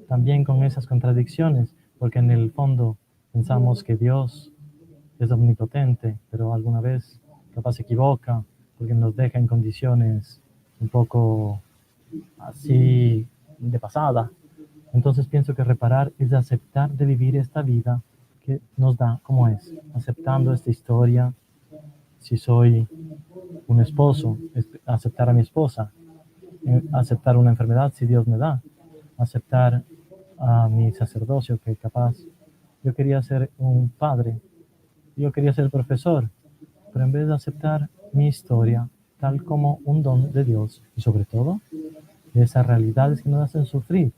también con esas contradicciones, porque en el fondo pensamos que Dios es omnipotente, pero alguna vez capaz se equivoca, porque nos deja en condiciones un poco así de pasada. Entonces pienso que reparar es aceptar de vivir esta vida que nos da como es, aceptando esta historia. Si soy un esposo, aceptar a mi esposa, aceptar una enfermedad si Dios me da, aceptar a mi sacerdocio, que capaz yo quería ser un padre, yo quería ser profesor, pero en vez de aceptar mi historia tal como un don de Dios, y sobre todo de esas realidades que nos hacen sufrir,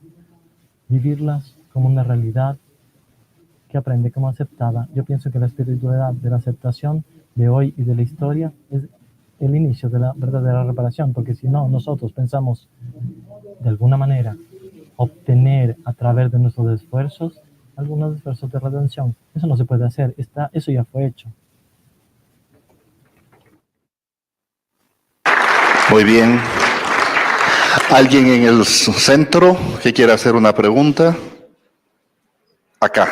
vivirlas como una realidad que aprende como aceptada. Yo pienso que la espiritualidad de la aceptación de hoy y de la historia es el inicio de la verdadera reparación, porque si no, nosotros pensamos de alguna manera obtener a través de nuestros esfuerzos algunos esfuerzos de redención. Eso no se puede hacer, eso ya fue hecho. Muy bien. ¿Alguien en el centro que quiera hacer una pregunta? Acá.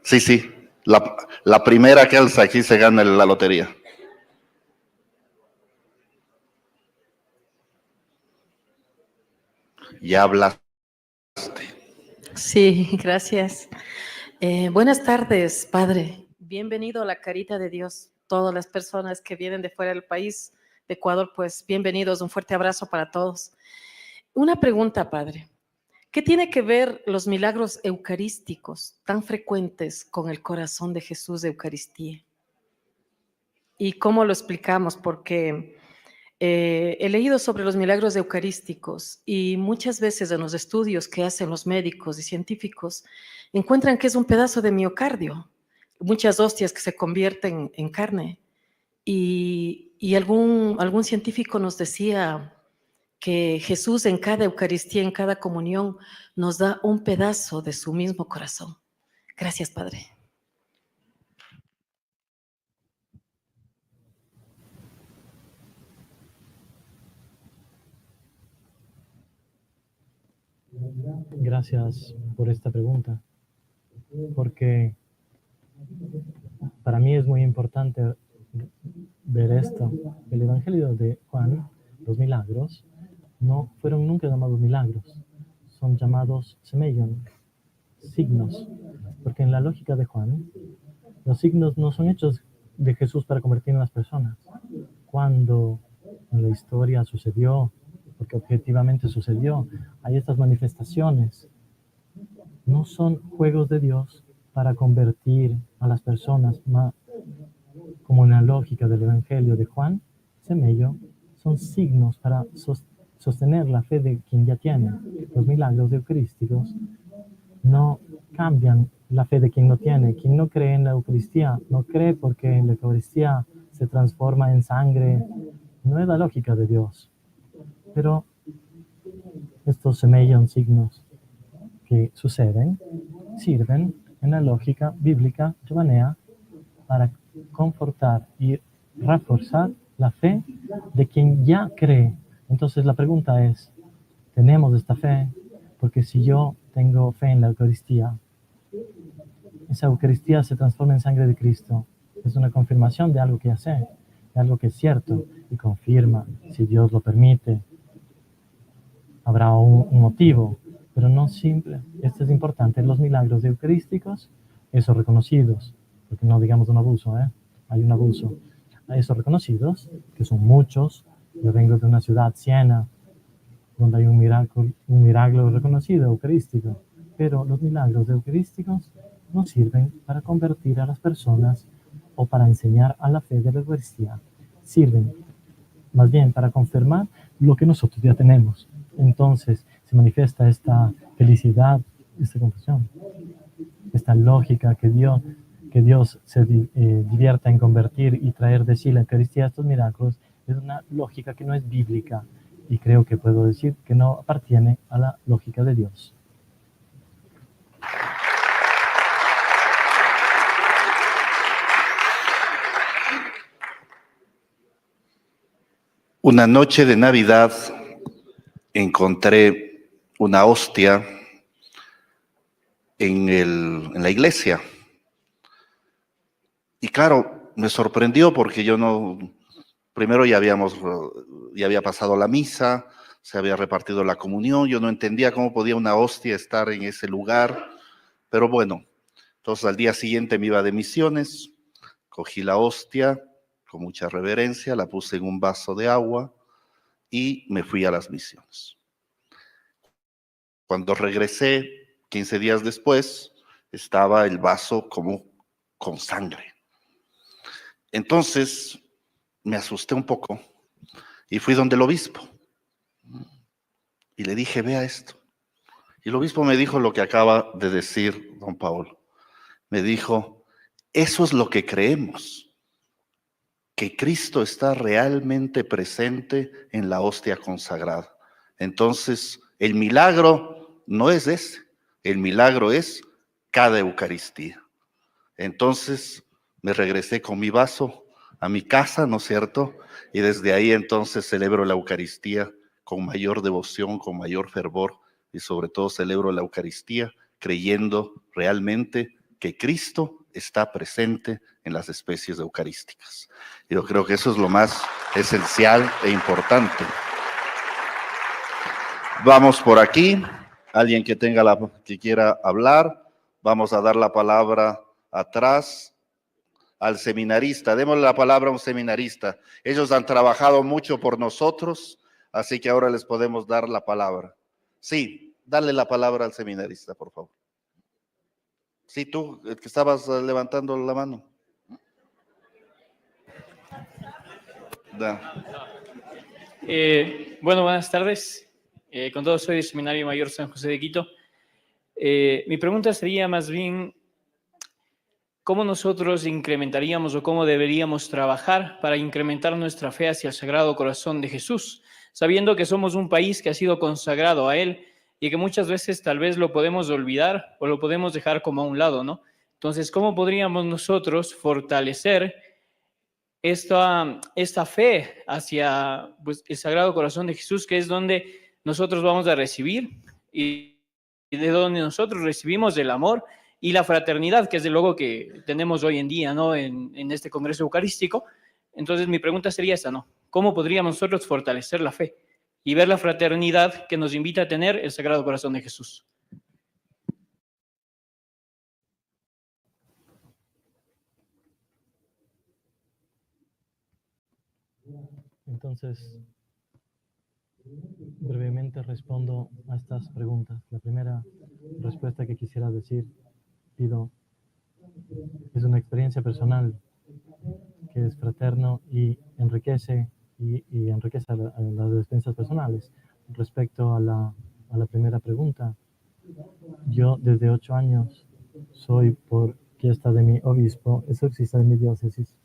Sí. La primera que alza aquí se gana la lotería. Ya hablaste. Sí, gracias. Buenas tardes, Padre. Bienvenido a la Carita de Dios. Todas las personas que vienen de fuera del país, de Ecuador, pues bienvenidos. Un fuerte abrazo para todos. Una pregunta, Padre. ¿Qué tiene que ver los milagros eucarísticos tan frecuentes con el corazón de Jesús de Eucaristía? ¿Y cómo lo explicamos? Porque he leído sobre los milagros eucarísticos y muchas veces en los estudios que hacen los médicos y científicos encuentran que es un pedazo de miocardio, muchas hostias que se convierten en carne. Y algún científico nos decía que Jesús en cada Eucaristía, en cada comunión, nos da un pedazo de su mismo corazón. Gracias, Padre. Gracias por esta pregunta, porque para mí es muy importante ver esto. El Evangelio de Juan, los milagros, no fueron nunca llamados milagros, son llamados semeion, signos, porque en la lógica de Juan, los signos no son hechos de Jesús para convertir en las personas. Cuando en la historia sucedió, porque objetivamente sucedió, hay estas manifestaciones, no son juegos de Dios para convertir a las personas, como en la lógica del Evangelio de Juan, semello, son signos para sostener la fe de quien ya tiene. Los milagros eucarísticos no cambian la fe de quien no tiene. Quien no cree en la Eucaristía, no cree porque la Eucaristía se transforma en sangre. No es la lógica de Dios. Pero estos semellan signos que suceden, sirven en la lógica bíblica giovanea para confortar y reforzar la fe de quien ya cree. Entonces la pregunta es, ¿tenemos esta fe? Porque si yo tengo fe en la Eucaristía, esa Eucaristía se transforma en sangre de Cristo. Es una confirmación de algo que ya sé, de algo que es cierto, y confirma, si Dios lo permite. Habrá un motivo, pero no simple. Esto es importante. Los milagros eucarísticos, esos reconocidos, porque no digamos un abuso, hay un abuso. A esos reconocidos, que son muchos. Yo vengo de una ciudad, Siena, donde hay un milagro reconocido eucarístico, pero los milagros eucarísticos no sirven para convertir a las personas o para enseñar a la fe de la Eucaristía. Sirven más bien para confirmar lo que nosotros ya tenemos. Entonces, si se manifiesta esta felicidad, esta confusión, esta lógica que Dios se divierta en convertir y traer de sí la Eucaristía, estos milagros, es una lógica que no es bíblica y creo que puedo decir que no appartiene a la lógica de Dios. Una noche de Navidad encontré una hostia en la iglesia. Y claro, me sorprendió porque yo no, primero ya había pasado la misa, se había repartido la comunión, yo no entendía cómo podía una hostia estar en ese lugar, pero bueno, entonces al día siguiente me iba de misiones, cogí la hostia con mucha reverencia, la puse en un vaso de agua y me fui a las misiones. Cuando regresé, 15 días después, estaba el vaso como con sangre. Entonces me asusté un poco y fui donde el obispo. Y le dije, vea esto. Y el obispo me dijo lo que acaba de decir don Paolo. Me dijo, eso es lo que creemos, que Cristo está realmente presente en la hostia consagrada. Entonces, el milagro no es ese, el milagro es cada Eucaristía. Entonces, me regresé con mi vaso a mi casa, ¿no es cierto? Y desde ahí entonces celebro la Eucaristía con mayor devoción, con mayor fervor, y sobre todo celebro la Eucaristía creyendo realmente que Cristo está presente en las especies eucarísticas. Yo creo que eso es lo más esencial e importante. Vamos por aquí. Alguien que que quiera hablar, vamos a dar la palabra atrás al seminarista. Démosle la palabra a un seminarista. Ellos han trabajado mucho por nosotros, así que ahora les podemos dar la palabra. Sí, dale la palabra al seminarista, por favor. Sí, tú, el que estabas levantando la mano. Bueno, buenas tardes. Con todo, soy del Seminario Mayor San José de Quito. Mi pregunta sería más bien, ¿cómo nosotros incrementaríamos o cómo deberíamos trabajar para incrementar nuestra fe hacia el Sagrado Corazón de Jesús, sabiendo que somos un país que ha sido consagrado a Él y que muchas veces tal vez lo podemos olvidar o lo podemos dejar como a un lado, ¿no? Entonces, ¿cómo podríamos nosotros fortalecer esta fe hacia pues, el Sagrado Corazón de Jesús, que es donde nosotros vamos a recibir y de donde nosotros recibimos el amor y la fraternidad, que es de luego que tenemos hoy en día, ¿no? En este Congreso Eucarístico? Entonces mi pregunta sería esa, ¿no? ¿Cómo podríamos nosotros fortalecer la fe y ver la fraternidad que nos invita a tener el Sagrado Corazón de Jesús? Entonces, brevemente respondo a estas preguntas. La primera respuesta que quisiera decir, es una experiencia personal que es fraterno y enriquece a las experiencias personales. Respecto a la primera pregunta, yo desde 8 años soy, por fiesta de mi obispo, exorcista de mi diócesis.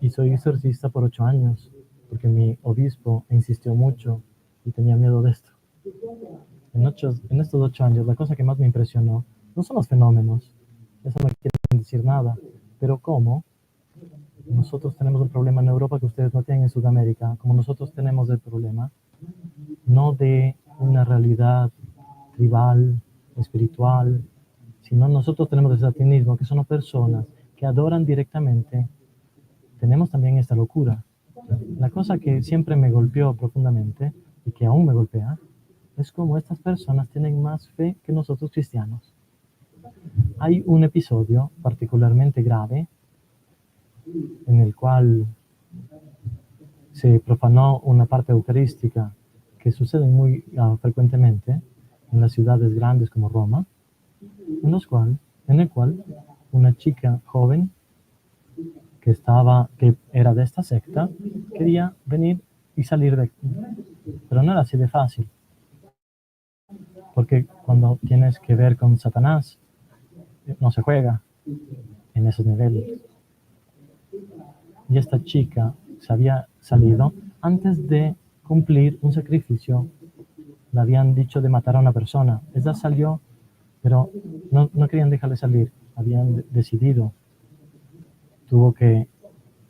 Y soy exorcista por 8 años, porque mi obispo insistió mucho y tenía miedo de esto. En estos 8 años, la cosa que más me impresionó no son los fenómenos, eso no quiere decir nada, pero cómo nosotros tenemos un problema en Europa que ustedes no tienen en Sudamérica, como nosotros tenemos el problema, no de una realidad tribal, espiritual, sino nosotros tenemos el satanismo, que son personas que adoran directamente. Tenemos también esta locura. La cosa que siempre me golpeó profundamente y que aún me golpea es cómo estas personas tienen más fe que nosotros cristianos. Hay un episodio particularmente grave en el cual se profanó una parte eucarística que sucede muy frecuentemente en las ciudades grandes como Roma, en el cual una chica joven que era de esta secta, quería venir y salir pero no era así de fácil. Porque cuando tienes que ver con Satanás, no se juega en esos niveles. Y esta chica se había salido antes de cumplir un sacrificio. Le habían dicho de matar a una persona. Ella salió, pero no querían dejarle salir. Habían decidido. Tuvo que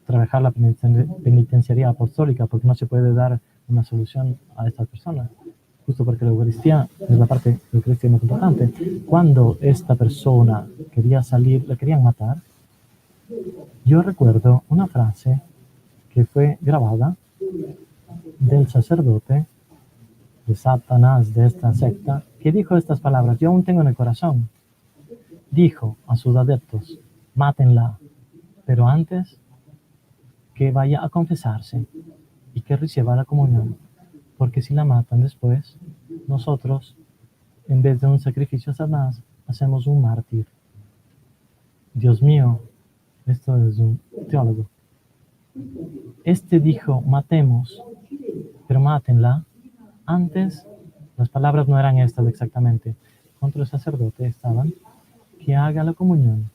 trabajar la penitenciaría apostólica porque no se puede dar una solución a estas personas. Justo porque la Eucaristía es la parte de la Eucaristía más importante. Cuando esta persona quería salir, la querían matar, yo recuerdo una frase que fue grabada del sacerdote de Satanás de esta secta, que dijo estas palabras, yo aún tengo en el corazón. Dijo a sus adeptos, mátenla, pero antes que vaya a confesarse y que reciba la comunión, porque si la matan después, nosotros, en vez de un sacrificio a Satanás, hacemos un mártir. Dios mío, esto es un teólogo. Este dijo, matemos, pero mátenla. Antes, las palabras no eran estas exactamente. Contra el sacerdote estaban, que haga la comunión.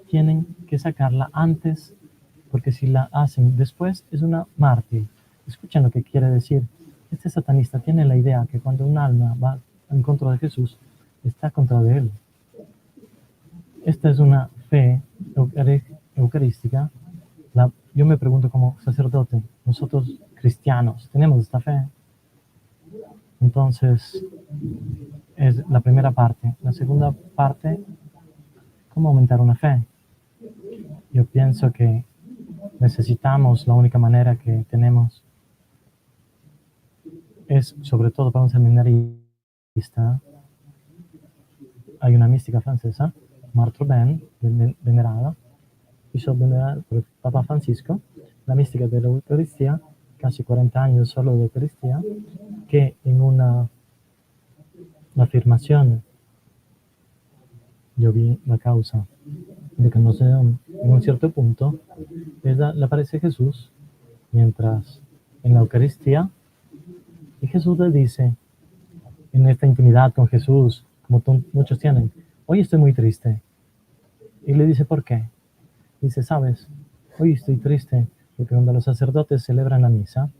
Tienen que sacarla antes, porque si la hacen después, es una mártir. Escuchen lo que quiere decir. Este satanista tiene la idea que cuando un alma va en contra de Jesús, está contra de él. Esta es una fe eucarística. Yo me pregunto como sacerdote, nosotros cristianos, ¿tenemos esta fe? Entonces, es la primera parte. La segunda parte, ¿cómo aumentar una fe? Yo pienso que necesitamos, la única manera que tenemos es, sobre todo para un seminarista, hay una mística francesa, Marthe Ben, venerada, hizo venerar por el Papa Francisco, la mística de la Eucaristía, casi 40 años solo de Eucaristía, que en una afirmación, yo vi la causa de que no sé, en un cierto punto, le aparece Jesús, mientras en la Eucaristía, y Jesús le dice, en esta intimidad con Jesús, como muchos tienen, hoy estoy muy triste. Y le dice, ¿por qué? Dice, ¿sabes? Hoy estoy triste porque cuando los sacerdotes celebran la misa,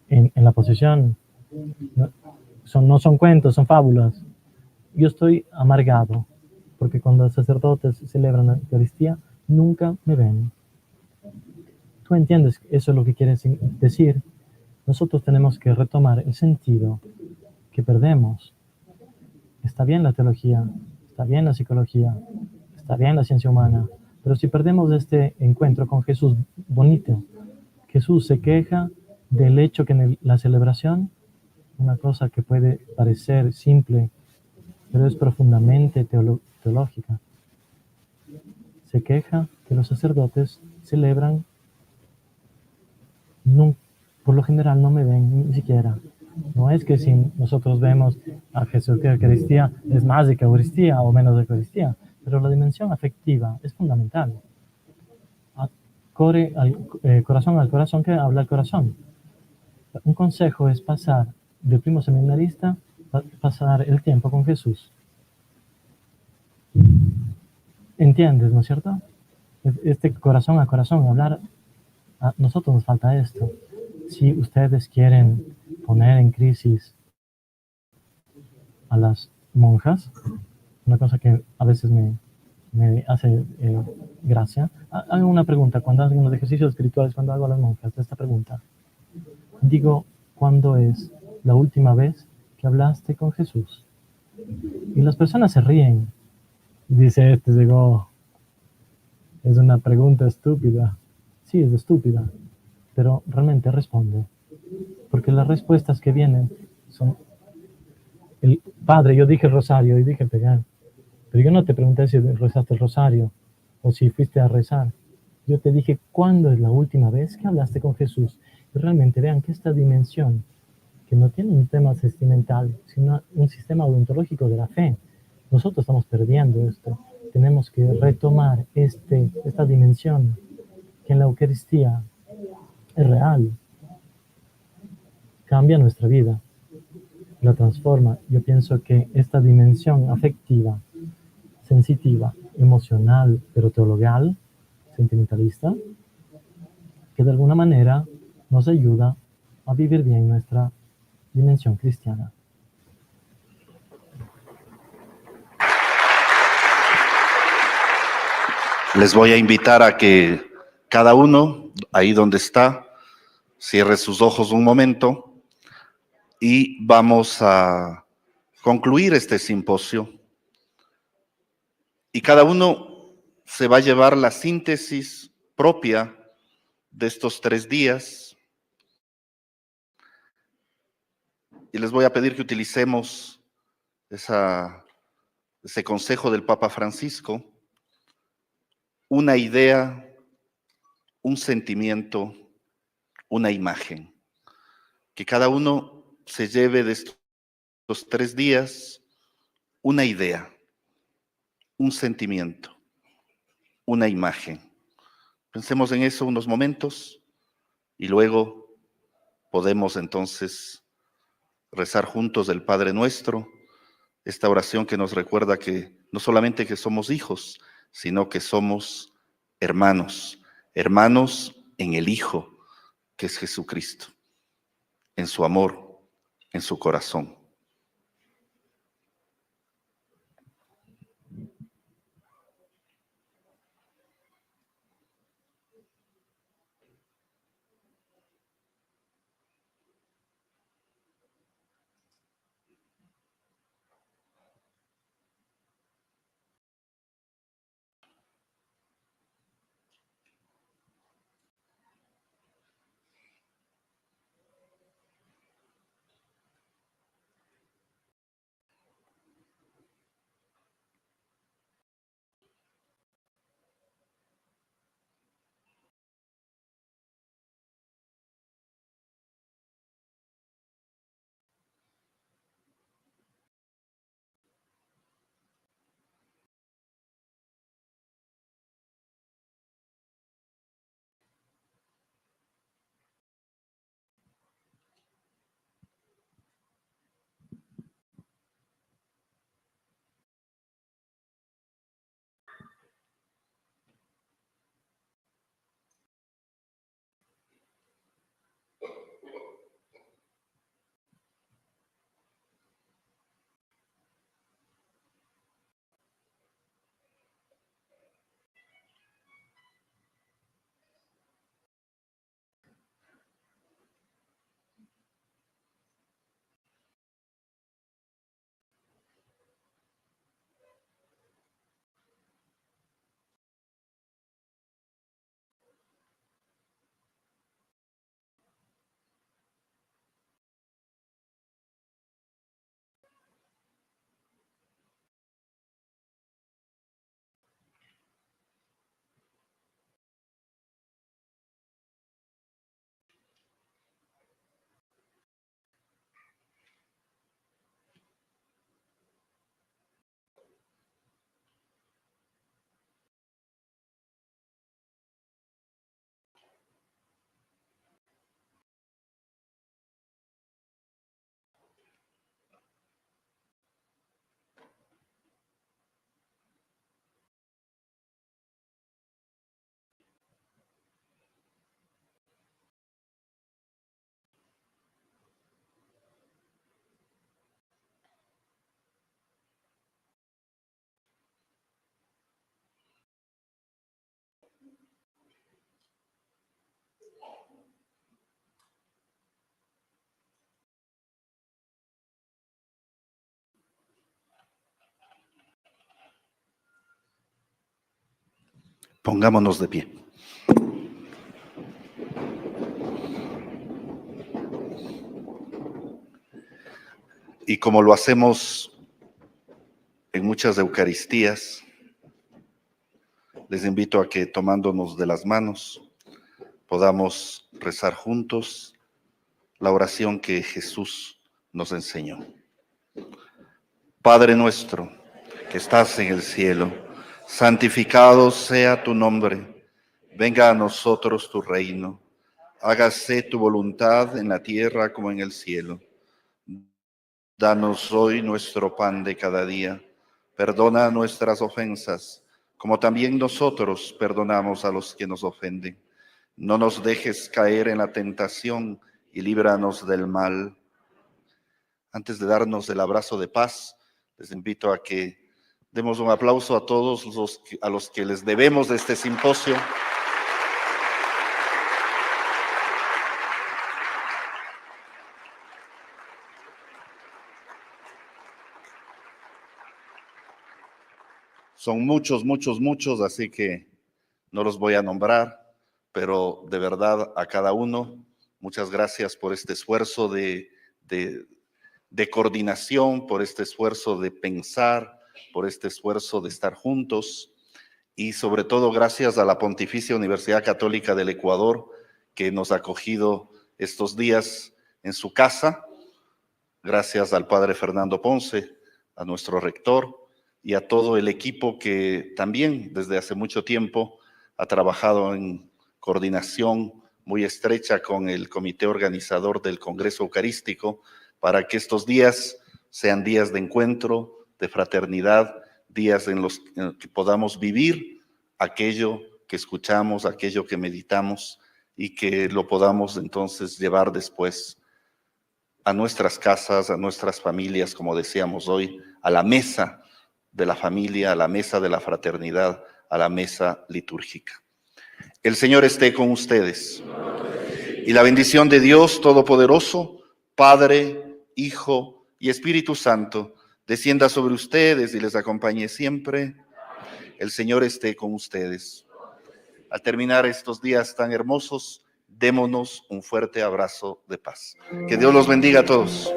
en la posesión, no son cuentos, son fábulas. Yo estoy amargado porque cuando los sacerdotes celebran la Eucaristía, nunca me ven. ¿Tú entiendes eso es lo que quiere decir? Nosotros tenemos que retomar el sentido que perdemos. Está bien la teología, está bien la psicología, está bien la ciencia humana, pero si perdemos este encuentro con Jesús bonito, Jesús se queja del hecho que en la celebración, una cosa que puede parecer simple, pero es profundamente teológica, se queja que los sacerdotes celebran, por lo general no me ven ni siquiera. No es que si nosotros vemos a Jesús que la Eucaristía es más de que Eucaristía o menos de Eucaristía, pero la dimensión afectiva es fundamental. Corazón al corazón que habla el corazón. Un consejo es pasar del primo seminarista, pasar el tiempo con Jesús. ¿Entiendes, no es cierto? Este corazón a corazón, hablar, a nosotros nos falta esto. Si ustedes quieren poner en crisis a las monjas, una cosa que a veces me hace gracia, hago una pregunta, cuando hago unos ejercicios espirituales, cuando hago a las monjas, esta pregunta, digo, ¿cuándo es la última vez que hablaste con Jesús? Y las personas se ríen. Dice, llegó, es una pregunta estúpida. Sí, es estúpida, pero realmente responde. Porque las respuestas que vienen son, Padre, yo dije el rosario y dije pegar, pero yo no te pregunté si rezaste el rosario o si fuiste a rezar. Yo te dije, ¿cuándo es la última vez que hablaste con Jesús? Y realmente vean que esta dimensión, que no tiene un tema sentimental, sino un sistema ontológico de la fe, nosotros estamos perdiendo esto. Tenemos que retomar esta dimensión que en la Eucaristía es real. Cambia nuestra vida. la transforma. Yo pienso que esta dimensión afectiva, sensitiva, emocional, pero teologal, sentimentalista, que de alguna manera nos ayuda a vivir bien nuestra dimensión cristiana. Les voy a invitar a que cada uno, ahí donde está, cierre sus ojos un momento y vamos a concluir este simposio. Y cada uno se va a llevar la síntesis propia de estos 3 días. Y les voy a pedir que utilicemos ese consejo del Papa Francisco, una idea, un sentimiento, una imagen. Que cada uno se lleve de estos 3 días una idea, un sentimiento, una imagen. Pensemos en eso unos momentos y luego podemos entonces rezar juntos el Padre Nuestro, esta oración que nos recuerda que no solamente que somos hijos, sino que somos hermanos, hermanos en el Hijo, que es Jesucristo, en su amor, en su corazón. Pongámonos de pie. Y como lo hacemos en muchas Eucaristías, les invito a que tomándonos de las manos podamos rezar juntos la oración que Jesús nos enseñó. Padre nuestro, que estás en el cielo, santificado sea tu nombre. Venga a nosotros tu reino. Hágase tu voluntad en la tierra como en el cielo. Danos hoy nuestro pan de cada día. Perdona nuestras ofensas, como también nosotros perdonamos a los que nos ofenden. No nos dejes caer en la tentación y líbranos del mal. Antes de darnos el abrazo de paz, les invito a que demos un aplauso a todos a los que les debemos este simposio. Son muchos, así que no los voy a nombrar, pero de verdad a cada uno, muchas gracias por este esfuerzo de coordinación, por este esfuerzo de pensar, por este esfuerzo de estar juntos y sobre todo gracias a la Pontificia Universidad Católica del Ecuador que nos ha acogido estos días en su casa. Gracias al Padre Fernando Ponce, a nuestro rector y a todo el equipo que también desde hace mucho tiempo ha trabajado en coordinación muy estrecha con el comité organizador del Congreso Eucarístico para que estos días sean días de encuentro, de fraternidad, días en los que podamos vivir aquello que escuchamos, aquello que meditamos y que lo podamos entonces llevar después a nuestras casas, a nuestras familias, como decíamos hoy, a la mesa de la familia, a la mesa de la fraternidad, a la mesa litúrgica. El Señor esté con ustedes. Y la bendición de Dios Todopoderoso, Padre, Hijo y Espíritu Santo, descienda sobre ustedes y les acompañe siempre. El Señor esté con ustedes. Al terminar estos días tan hermosos, démonos un fuerte abrazo de paz. Que Dios los bendiga a todos.